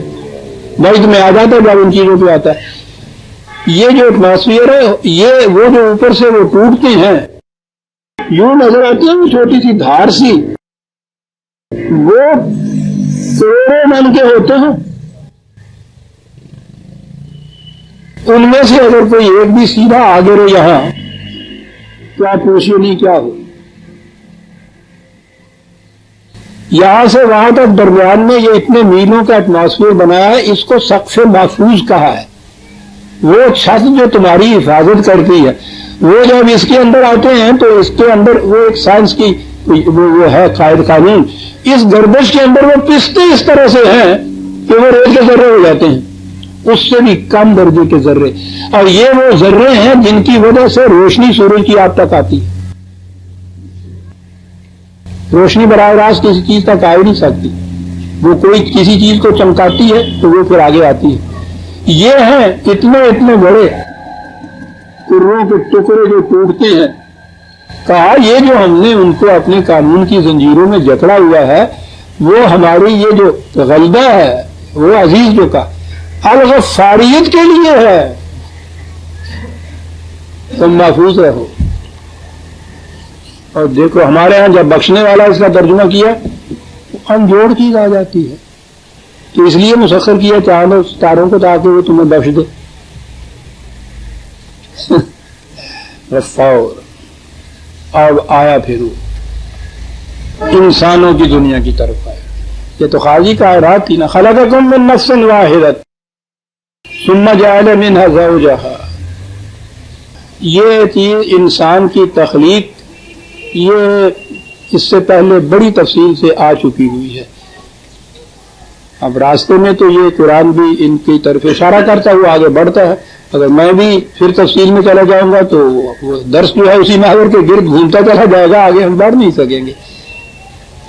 وقت میں آ جاتا ہے جب ان چیزوں پہ آتا ہے. یہ جو ایٹماسفیئر ہے، یہ وہ جو اوپر سے وہ ٹوٹتے ہیں یوں نظر آتی ہے، وہ چھوٹی سی دھار سی، وہ کروڑوں من کے ہوتے ہیں. ان میں سے اگر کوئی ایک بھی سیدھا آ گرے یہاں، کیا پوچھیے نہیں کیا ہو. یہاں سے وہاں تک درمیان میں یہ اتنے میلوں کا ایٹماسفیئر بنایا ہے، اس کو سقف محفوظ کہا ہے. وہ چھت جو تمہاری حفاظت کرتی ہے، وہ جب اس کے اندر آتے ہیں تو اس کے اندر وہ ایک سائنس کی وہ ہے قائد قانون، اس گردش کے اندر وہ پستے اس طرح سے ہیں کہ وہ ریت کے ذرے ہو جاتے ہیں، اس سے بھی کم درجے کے ذرے. اور یہ وہ ذرے ہیں جن کی وجہ سے روشنی سورج کی آپ تک آتی ہے. روشنی براہ راست کسی چیز تک آ ہی نہیں سکتی، وہ کوئی کسی چیز کو چمکاتی ہے تو وہ پھر آگے آتی ہے. یہ ہیں اتنے بڑے کروں کے ٹکڑے جو ٹوٹتے ہیں. کہا یہ جو ہم نے ان کو اپنے قانون کی زنجیروں میں جکڑا ہوا ہے، وہ ہماری یہ جو غلبہ ہے، وہ عزیز جو کا الغفاریت کے لیے ہے. تم محفوظ رہو. اور دیکھو ہمارے ہاں جب بخشنے والا اس کا ترجمہ کیا، انجوڑ چیز آ جاتی ہے کہ اس لیے مسخر کیا چاندوں ستاروں کو تاکہ وہ تمہیں بخش دے. غفور. اب آیا پھر انسانوں کی دنیا کی طرف آیا. یہ تو خاصی کا رات تھی نا. خلقکم من نفس واحدۃ ثم جعل منها زوجها. یہ چیز انسان کی تخلیق یہ اس سے پہلے بڑی تفصیل سے آ چکی ہوئی ہے. اب راستے میں تو یہ قرآن بھی ان کی طرف اشارہ کرتا ہوا آگے بڑھتا ہے. اگر میں بھی پھر تفصیل میں چلا جاؤں گا تو وہ درس جو ہے اسی محور کے گرد گھومتا چلا جائے گا، آگے ہم بڑھ نہیں سکیں گے.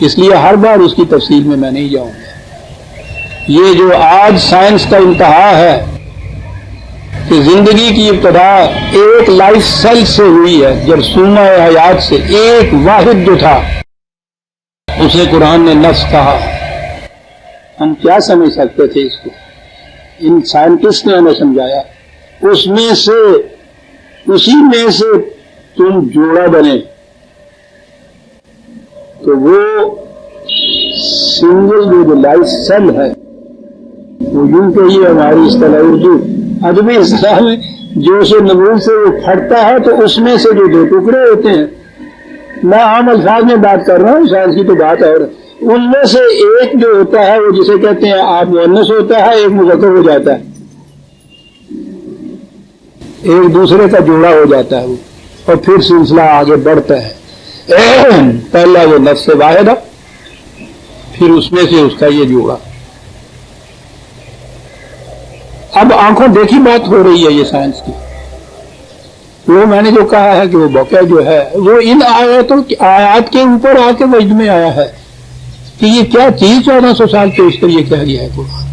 اس لیے ہر بار اس کی تفصیل میں نہیں جاؤں گا. یہ جو آج سائنس کا انتہا ہے کہ زندگی کی ابتدا ایک لائف سیل سے ہوئی ہے، جرثومہ حیات سے. ایک واحد جو تھا اسے قرآن نے نفس کہا. ہم کیا سمجھ سکتے تھے اس کو؟ ان سائنٹسٹ نے ہمیں سمجھایا. اس میں سے اسی میں سے تم جوڑا بنے تو وہ سنگل جو لائف سیل ہے، وہ یوں کہیے ہماری اصطلاح اردو ادبی اصطلاح میں جو سے نمود سے وہ پھٹتا ہے تو اس میں سے جو دو ٹکڑے ہوتے ہیں. میں عام الفاظ میں بات کر رہا ہوں، سائنس کی تو بات ہے. ان میں سے ایک جو ہوتا ہے وہ جسے کہتے ہیں آپ مؤنث ہوتا ہے، ایک مذکر ہو جاتا ہے، ایک دوسرے کا جوڑا ہو جاتا ہے وہ، اور پھر سلسلہ آگے بڑھتا ہے. پہلا وہ نفس واحدہ، پھر اس میں سے اس کا یہ جوڑا. اب آنکھوں دیکھی بات ہو رہی ہے یہ سائنس کی. وہ میں نے جو کہا ہے کہ وہ واقعہ جو ہے وہ ان آیات کے اوپر آ کے وجد میں آیا ہے کہ یہ کیا چیز 1400 سال پیشتر یہ کہہ گیا ہے قرآن.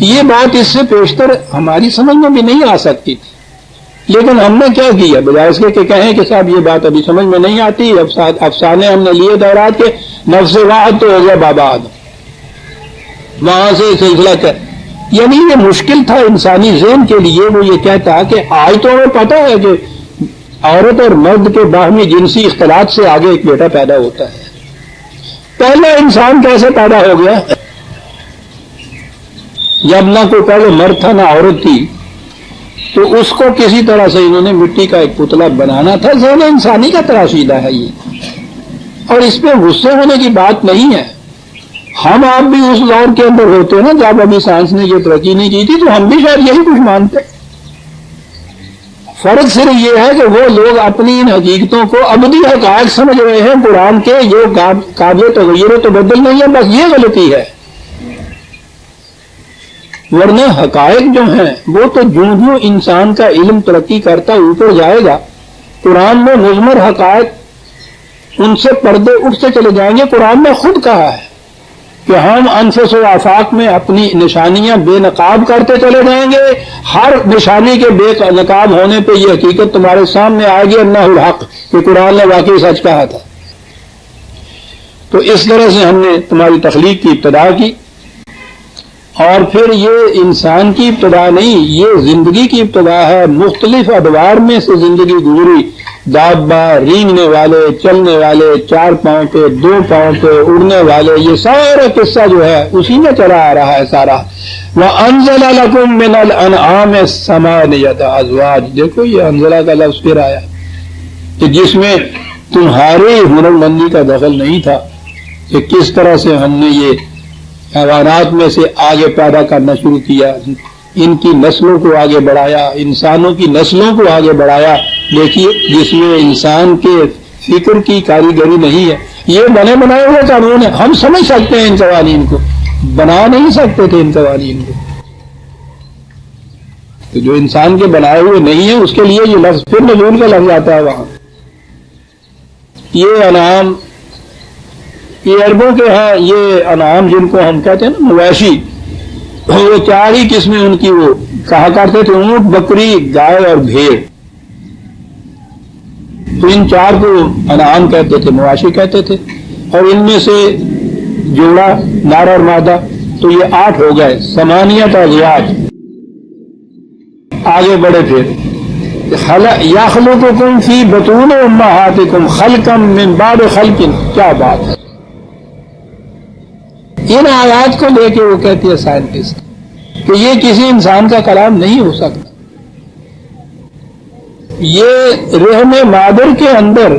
یہ بات اس سے پیشتر ہماری سمجھ میں بھی نہیں آ سکتی تھی، لیکن ہم نے کیا کیا، بجائے اس کے کہ کہیں کہ صاحب یہ بات ابھی سمجھ میں نہیں آتی، افسانے ہم نے لیے دورات کے نفس واحد تو ہو گیا بابا آدم، وہاں سے سلسلہ کر. یعنی یہ مشکل تھا انسانی ذہن کے لیے. وہ یہ کہتا کہ آج تو ہمیں پتہ ہے کہ عورت اور مرد کے باہمی جنسی اختلاط سے آگے ایک بیٹا پیدا ہوتا ہے. پہلا انسان کیسے پیدا ہو گیا؟ جب نہ کوئی پہلے مرد تھا نہ عورت تھی، تو اس کو کسی طرح سے انہوں نے مٹی کا ایک پتلا بنانا تھا. ذہن انسانی کا تراشیدہ ہے یہ، اور اس پہ غصے ہونے کی بات نہیں ہے. ہم آپ بھی اس دور کے اندر ہوتے ہیں نا جب ابھی سائنس نے یہ ترقی نہیں کی تھی، تو ہم بھی شاید یہی کچھ مانتے. فرق صرف یہ ہے کہ وہ لوگ اپنی ان حقیقتوں کو ابدی حقائق سمجھ رہے ہیں قرآن کے، یہ قابل تغیر و تبدل نہیں ہے. بس یہ غلطی ہے. ورنہ حقائق جو ہیں وہ تو جوں انسان کا علم ترقی کرتا اوپر جائے گا، قرآن میں مضمر حقائق ان سے پردے اٹھتے چلے جائیں گے. قرآن نے خود کہا ہے کہ ہم انفس و آفاق میں اپنی نشانیاں بے نقاب کرتے چلے جائیں گے. ہر نشانی کے بے نقاب ہونے پہ یہ حقیقت تمہارے سامنے آئے گی انہ الحق کہ قرآن نے واقعی سچ کہا تھا. تو اس طرح سے ہم نے تمہاری تخلیق کی ابتدا کی. اور پھر یہ انسان کی ابتدا نہیں، یہ زندگی کی ابتدا ہے. مختلف ادوار میں سے زندگی گزری. دابا، رینگنے والے، چلنے والے، 4 پاؤں پہ، 2 پاؤں پہ، اڑنے والے، یہ سارا قصہ جو ہے اسی میں چلا آ رہا ہے سارا. وَأَنزَلَ لَكُم مِّنَ الْأَنْعَامِ ثَمَانِيَةَ أَزْوَاجٍ. دیکھو یہ انزلہ کا لفظ پھر آیا کہ جس میں تمہاری ہنرمندی کا دخل نہیں تھا کہ کس طرح سے ہم نے یہ حیوانات میں سے آگے پیدا کرنا شروع کیا، ان کی نسلوں کو آگے بڑھایا، انسانوں کی نسلوں کو آگے بڑھایا. دیکھیے جس میں انسان کے فکر کی کاریگری نہیں ہے. یہ بنے بنائے ہوئے قانون ہے، ہم سمجھ سکتے ہیں ان قوانین کو، بنا نہیں سکتے تھے ان قوانین کو. تو جو انسان کے بنائے ہوئے نہیں ہیں اس کے لیے یہ لفظ پھر نزول کا لفظ آتا ہے وہاں. یہ انعام، یہ عربوں کے ہاں یہ انعام جن کو ہم کہتے ہیں نا مویشی، وہ 4 ہی قسمیں ان کی وہ کہا کرتے تھے، اونٹ، بکری، گائے اور بھیڑ. تو ان 4 کو انعام کہتے تھے، مواشی کہتے تھے. اور ان میں سے جوڑا نر اور مادہ تو یہ 8 ہو گئے. 8 ازواج. آگے بڑھے پھر یخلقکم فی بطون امہاتکم خلقا من بعد خلق. کیا بات ہے! ان آیات کو لے کے وہ کہتی ہے سائنٹسٹ کہ یہ کسی انسان کا کلام نہیں ہو سکتا. یہ رحم مادر کے اندر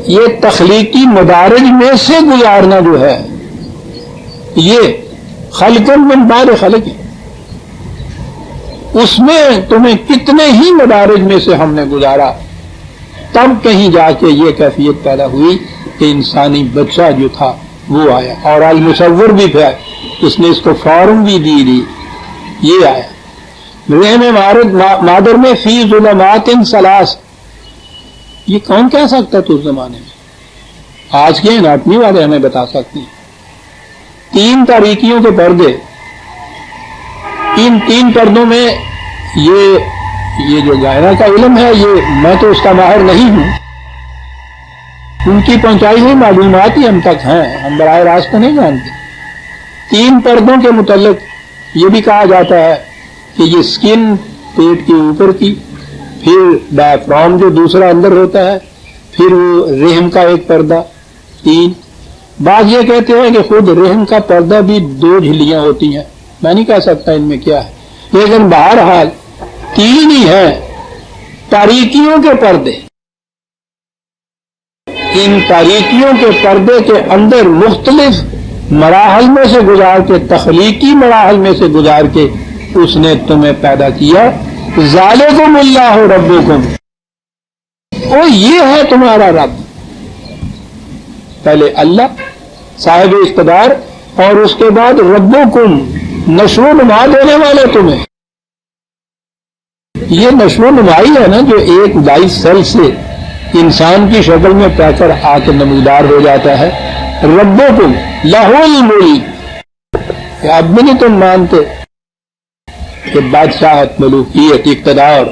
یہ تخلیقی مدارج میں سے گزارنا جو ہے، یہ خلق من بعد خلق، اس میں تمہیں کتنے ہی مدارج میں سے ہم نے گزارا، تب کہیں جا کے یہ کیفیت پیدا ہوئی کہ انسانی بچہ جو تھا وہ آیا. اور المصور بھی تھا، اس نے اس کو فارم بھی دی، یہ آیا. رحم مادر میں فی ظلمات ثلاث. یہ کون کہہ سکتا تھا اس زمانے میں؟ آج کے اناٹمی والے ہمیں بتا سکتے ہیں. 3 تاریکیوں کے پردے. ان 3 پردوں میں یہ جو گائرہ کا علم ہے، یہ میں تو اس کا ماہر نہیں ہوں، ان کی پہنچائی ہوئی معلومات ہی ہم تک ہیں، ہم براہ راست نہیں جانتے. 3 پردوں کے متعلق یہ بھی کہا جاتا ہے کہ یہ سکن پیٹ کے اوپر کی، پھر ڈایافرام جو دوسرا اندر ہوتا ہے، پھر وہ رحم کا ایک پردہ. 3 بعض یہ کہتے ہیں کہ خود رحم کا پردہ بھی 2 جھلیاں ہوتی ہیں. میں نہیں کہہ سکتا ان میں کیا ہے، لیکن بہرحال 3 ہی ہیں. تاریکیوں کے پردے، ان تاریکیوں کے پردے کے اندر مختلف مراحل میں سے گزار کے، تخلیقی مراحل میں سے گزار کے اس نے تمہیں پیدا کیا. ذالکم اللہ ربکم، او یہ ہے تمہارا رب. پہلے اللہ صاحب اقتدار، اور اس کے بعد ربکم نشو و نما دینے والے تمہیں. یہ نشو و نمائی ہے نا، جو ایک ڈائی سیل سے انسان کی شکل میں پہ کر آ کے نمودار ہو جاتا ہے. ربکم لہ الملک. اب بھی نہیں تم مانتے کہ بادشاہت، ملوکیت، اقتدار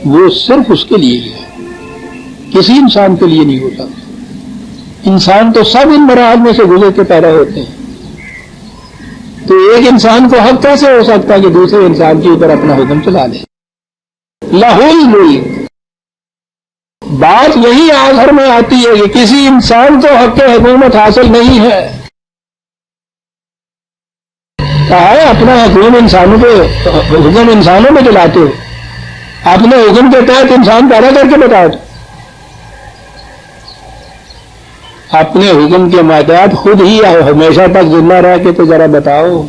وہ صرف اس کے لیے ہی ہے، کسی انسان کے لیے نہیں ہوتا. انسان تو سب ان مراحل میں سے گزر کے پیدا ہوتے ہیں. تو ایک انسان کو حق کیسے ہو سکتا ہے کہ دوسرے انسان کے اوپر اپنا حکم چلا لے؟ لہ الملک. بات یہی آخر میں آتی ہے کہ کسی انسان کو حق حکومت حاصل نہیں ہے. کہا ہے اپنا حکم انسانوں میں چلاتے ہو، اپنے حکم کے تحت انسان پیدا کر کے بتاؤ. اپنے حکم کے ماتحت خود ہی ہمیشہ تک زندہ رہ کے تو ذرا بتاؤ.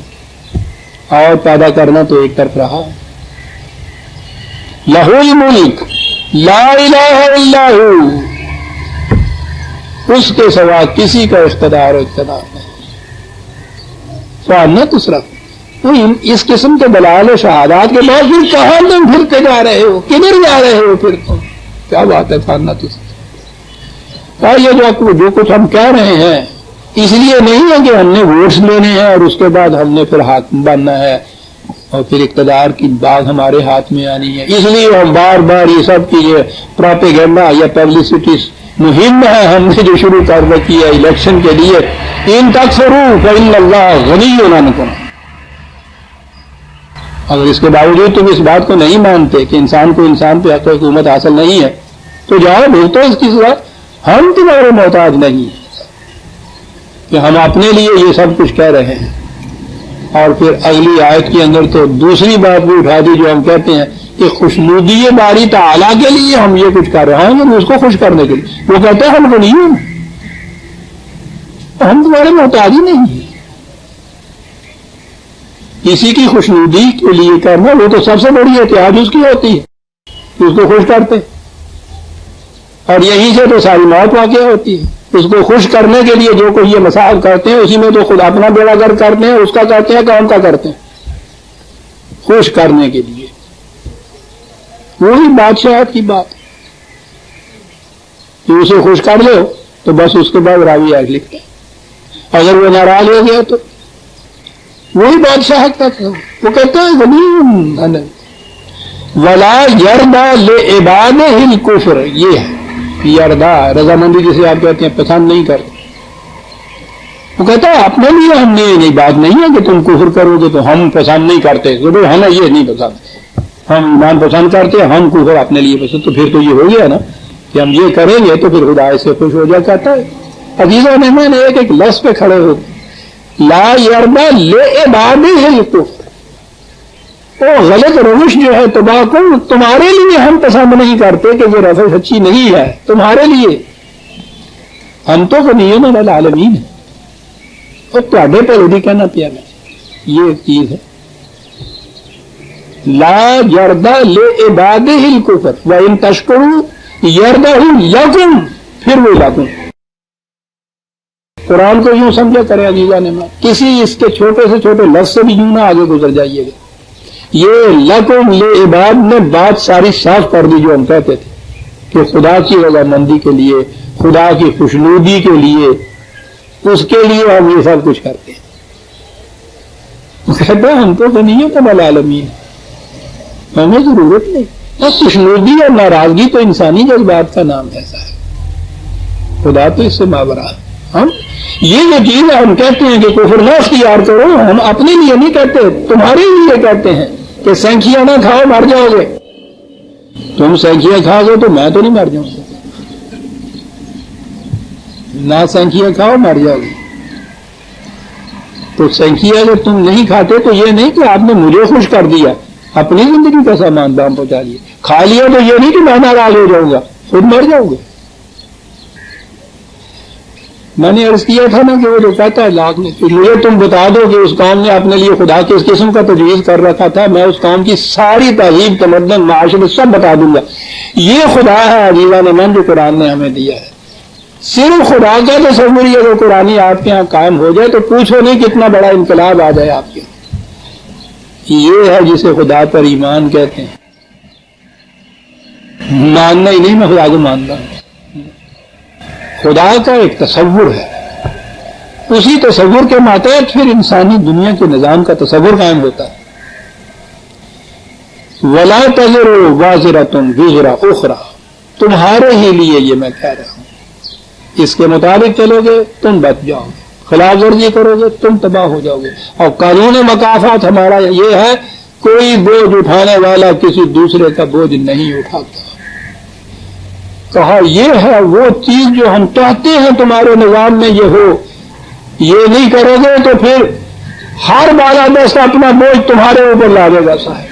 اور پیدا کرنا تو ایک طرف رہا. لہ الملک لا الہ الا ہو، اس کے سوا کسی کا اقتدار نہیں. فانا تصرف. اس قسم کے دلائل و شہادات کے بعد پھر کہاں تم پھرتے جا رہے ہو؟ کدھر جا رہے ہو پھر تم؟ کیا بات ہے؟ فانا تصرف. یہ جو کچھ ہم کہہ رہے ہیں اس لیے نہیں ہے کہ ہم نے ووٹس لینے ہیں اور اس کے بعد ہم نے پھر حاکم بننا ہے اور پھر اقتدار کی باغ ہمارے ہاتھ میں آنی ہے. اس لیے ہم بار بار یہ سب کی یہ پراپیگنڈا یا پبلسٹی مہم ہے ہم نے جو شروع کر رکھی ہے الیکشن کے لیے. ان تکفروا فإن اللہ غنی عنکم. اگر اس کے باوجود تم اس بات کو نہیں مانتے کہ انسان کو انسان پہ حق حکومت حاصل نہیں ہے تو جاؤ بھگتو اس کی سزا. ہم تمہارے محتاج نہیں کہ ہم اپنے لیے یہ سب کچھ کہہ رہے ہیں. اور پھر اگلی آیت کے اندر تو دوسری بات بھی اٹھا دی جو ہم کہتے ہیں کہ خوشنودی باری تعالیٰ کے لیے ہم یہ کچھ کر رہے ہیں اس کو خوش کرنے کے لیے. وہ کہتے ہیں ہم کو نہیں ہم تمہارے محتاج ہی نہیں ہیں. کسی کی خوشنودی کے لیے کرنا وہ تو سب سے بڑی احتیاج اس کی ہوتی ہے اس کو خوش کرتے اور یہیں سے تو ساری موت واقع ہوتی ہے. اس کو خوش کرنے کے لیے جو کوئی یہ مسائل کرتے ہیں اسی میں تو خود اپنا بیڑا گرک کرتے ہیں اس کا کرتے ہیں کون کا کرتے ہیں خوش کرنے کے لیے. وہی بادشاہت کی بات کہ اسے خوش کر لو تو بس اس کے بعد راوی ایڈ لکھتے ہیں. اگر وہ ناراض ہو گیا تو وہی بادشاہت تک وہ کہتے ہیں غنی ولا یردا لعبادہ الکفر. یہ ہے یردا رضامندی جسے آپ کہتے ہیں پسند نہیں کرتے. وہ کہتا ہے اپنے لیے ہم نے یہ بات نہیں ہے کہ تم کفر کرو گے تو ہم پسند نہیں کرتے ہمیں یہ نہیں پسند ہم ایمان پسند کرتے ہم کفر اپنے لیے پسند. تو پھر تو یہ ہو گیا نا کہ ہم یہ کریں گے تو پھر خدا سے خوش ہو جا. کہتا ہے عزیزوں نے میں نے ایک لفظ پہ کھڑے ہو لا یردا لعبادہ الکفر. وہ غلط روش جو ہے تباکم تمہارے لیے ہم پسند نہیں کرتے کہ وہ رفع سچی نہیں ہے تمہارے لیے. ہم تو غنیون علی العالمین ہیں اور تواڈے پہ بھی کہنا پیا میں یہ ایک چیز ہے. لا یردا لعبادہ الکفر وان تشکروا یرضہ لکم. پھر وہ لکم قرآن کو یوں سمجھا کرے عزیزان نے کسی اس کے چھوٹے سے چھوٹے لفظ سے بھی یوں نہ آگے گزر جائیے گا. یہ لکم لعباد نے بات ساری صاف کر دی جو ہم کہتے تھے کہ خدا کی رضامندی کے لیے خدا کی خوشنودی کے لیے اس کے لیے ہم یہ سب کچھ کرتے ہیں. کہتے ہیں ہم تو غنیون علی العالمین ہمیں ضرورت نہیں. خوشنودی اور ناراضگی تو انسانی جذبات کا نام ایسا ہے خدا تو اس سے ماورا. ہم یہ جو چیز ہم کہتے ہیں کہ کفر نہ اختیار کرو ہم اپنے لیے نہیں کہتے تمہارے لیے کہتے ہیں کہ سینکیاں نہ کھاؤ مر جاؤ گے. تم سینکیاں کھاؤ گے تو میں تو نہیں مر جاؤں گا. نہ سینکیاں کھاؤ مر جاؤ گے. تو سینکیاں اگر تم نہیں کھاتے تو یہ نہیں کہ آپ نے مجھے خوش کر دیا اپنی زندگی کا سامان دام پہنچا دیا. کھا لیا تو یہ نہیں کہ میں ناراض ہو جاؤں گا خود مر جاؤں گے. میں نے عرض کیا تھا نا کہ وہ جو کہتا ہے لاکھ نے مجھے تم بتا دو کہ اس قوم نے اپنے لیے خدا کس قسم کا تجویز کر رکھا تھا میں اس قوم کی ساری تہذیب تمدن معاشرے سب بتا دوں گا. یہ خدا ہے عزیزان من جو قرآن نے ہمیں دیا ہے. صرف خدا کا تصور یہ اگر قرآنی آپ کے یہاں قائم ہو جائے تو پوچھو نہیں کتنا بڑا انقلاب آ جائے آپ کے. یہ ہے جسے خدا پر ایمان کہتے ہیں. ماننا ہی نہیں میں خدا کو مانتا ہوں. خدا کا ایک تصور ہے اسی تصور کے ماتحت پھر انسانی دنیا کے نظام کا تصور قائم ہوتا ہے. ولا تزر وازرۃ وزر اخرى. تمہارے ہی لیے یہ میں کہہ رہا ہوں اس کے مطابق چلو گے تم بچ جاؤ گے خلاف ورزی کرو گے تم تباہ ہو جاؤ گے. اور قانون مکافات ہمارا یہ ہے کوئی بوجھ اٹھانے والا کسی دوسرے کا بوجھ نہیں اٹھاتا. کہا یہ ہے وہ چیز جو ہم چاہتے ہیں تمہارے نظام میں یہ ہو. یہ نہیں کرو گے تو پھر ہر بالا دست اپنا بوجھ تمہارے اوپر لاوے گا. صاحب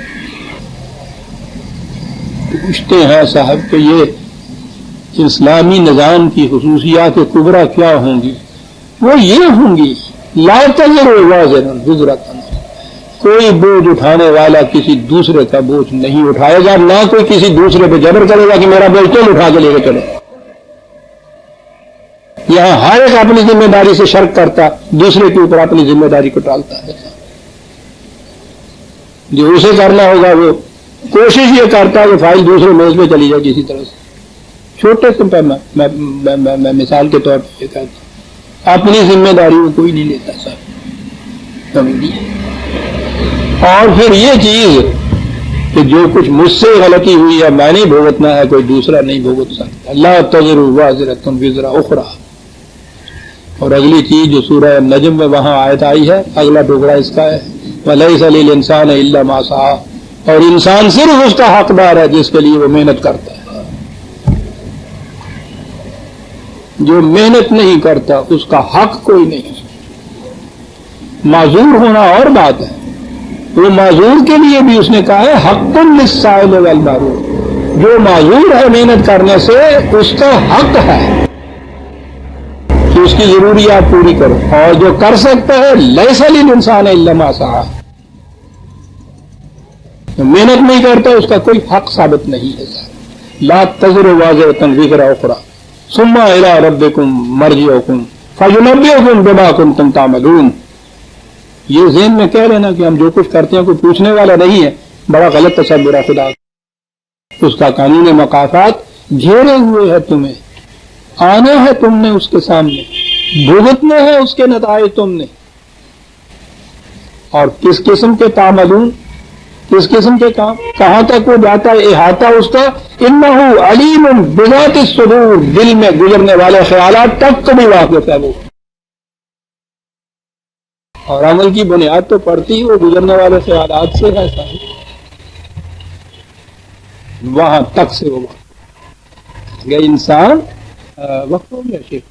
پوچھتے ہیں صاحب کہ یہ اسلامی نظام کی خصوصیات کبریٰ کیا ہوں گی. وہ یہ ہوں گی لا تزر وازرۃ وزر اخرى. کوئی بوجھ اٹھانے والا کسی دوسرے کا بوجھ نہیں اٹھائے گا نہ کوئی کسی دوسرے پہ جبر کرے گا کہ میرا بوجھ تم اٹھا کے لے کے چلو. یہاں ہر ایک اپنی ذمہ داری سے شرک کرتا دوسرے کے اوپر اپنی ذمہ داری کو ٹالتا ہے. جو اسے کرنا ہوگا وہ کوشش یہ کرتا ہے کہ فائل دوسرے میز پہ چلی جائے کسی طرح سے. چھوٹے سے میں مثال کے طور پر یہ کہتا ہوں اپنی ذمہ داری کو کوئی نہیں لیتا صاحب. اور پھر یہ چیز کہ جو کچھ مجھ سے غلطی ہوئی ہے میں نہیں بھگتنا ہے، کوئی دوسرا نہیں بھگت سکتا. لا تزر وازرۃ وزر اخری. اور اگلی چیز جو سورہ نجم میں وہاں آیت آئی ہے، اگلا ٹکڑا اس کا ہے وَلَيْسَ لِلْإِنسَانِ إِلَّا مَا سَعَىٰ. اور انسان صرف اس کا حقدار ہے جس کے لیے وہ محنت کرتا ہے. جو محنت نہیں کرتا اس کا حق کوئی نہیں. معذور ہونا اور بات ہے، وہ معذور کے لیے بھی اس نے کہا ہے حق للسائل والمحروم. جو معذور ہے محنت کرنے سے اس کا حق ہے کہ اس کی ضروریات پوری کرو، اور جو کر سکتا ہے لیس للانسان الا ما سعى. جو محنت نہیں کرتا اس کا کوئی حق ثابت نہیں ہے. لا تزر وازرۃ وزر اخری ثم الى ربکم مرجعکم فینبئکم بما کنتم تعملون. یہ ذہن میں کہہ لینا کہ ہم جو کچھ کرتے ہیں کوئی پوچھنے والا نہیں ہے، بڑا غلط تصور ہے. خدا اس کا قانون مقافات گھیرے ہوئے ہے، تمہیں آنا ہے تم نے اس کے سامنے، بھگتنے ہیں اس کے نتائج تم نے. اور کس قسم کے تعملون، کس قسم کے کام، کہاں تک وہ جاتا ہے احاطہ اس کا. انہ علیم بذات الصدور. دل میں گزرنے والے خیالات تک کو بھی واقف ہے وہ. اور عمل کی بنیاد تو پڑتی ہی وہ گزرنے والے خیالات سے ہے صاحب. وہاں تک سے وہ گئے انسان. وقت ہو گیا شیخ.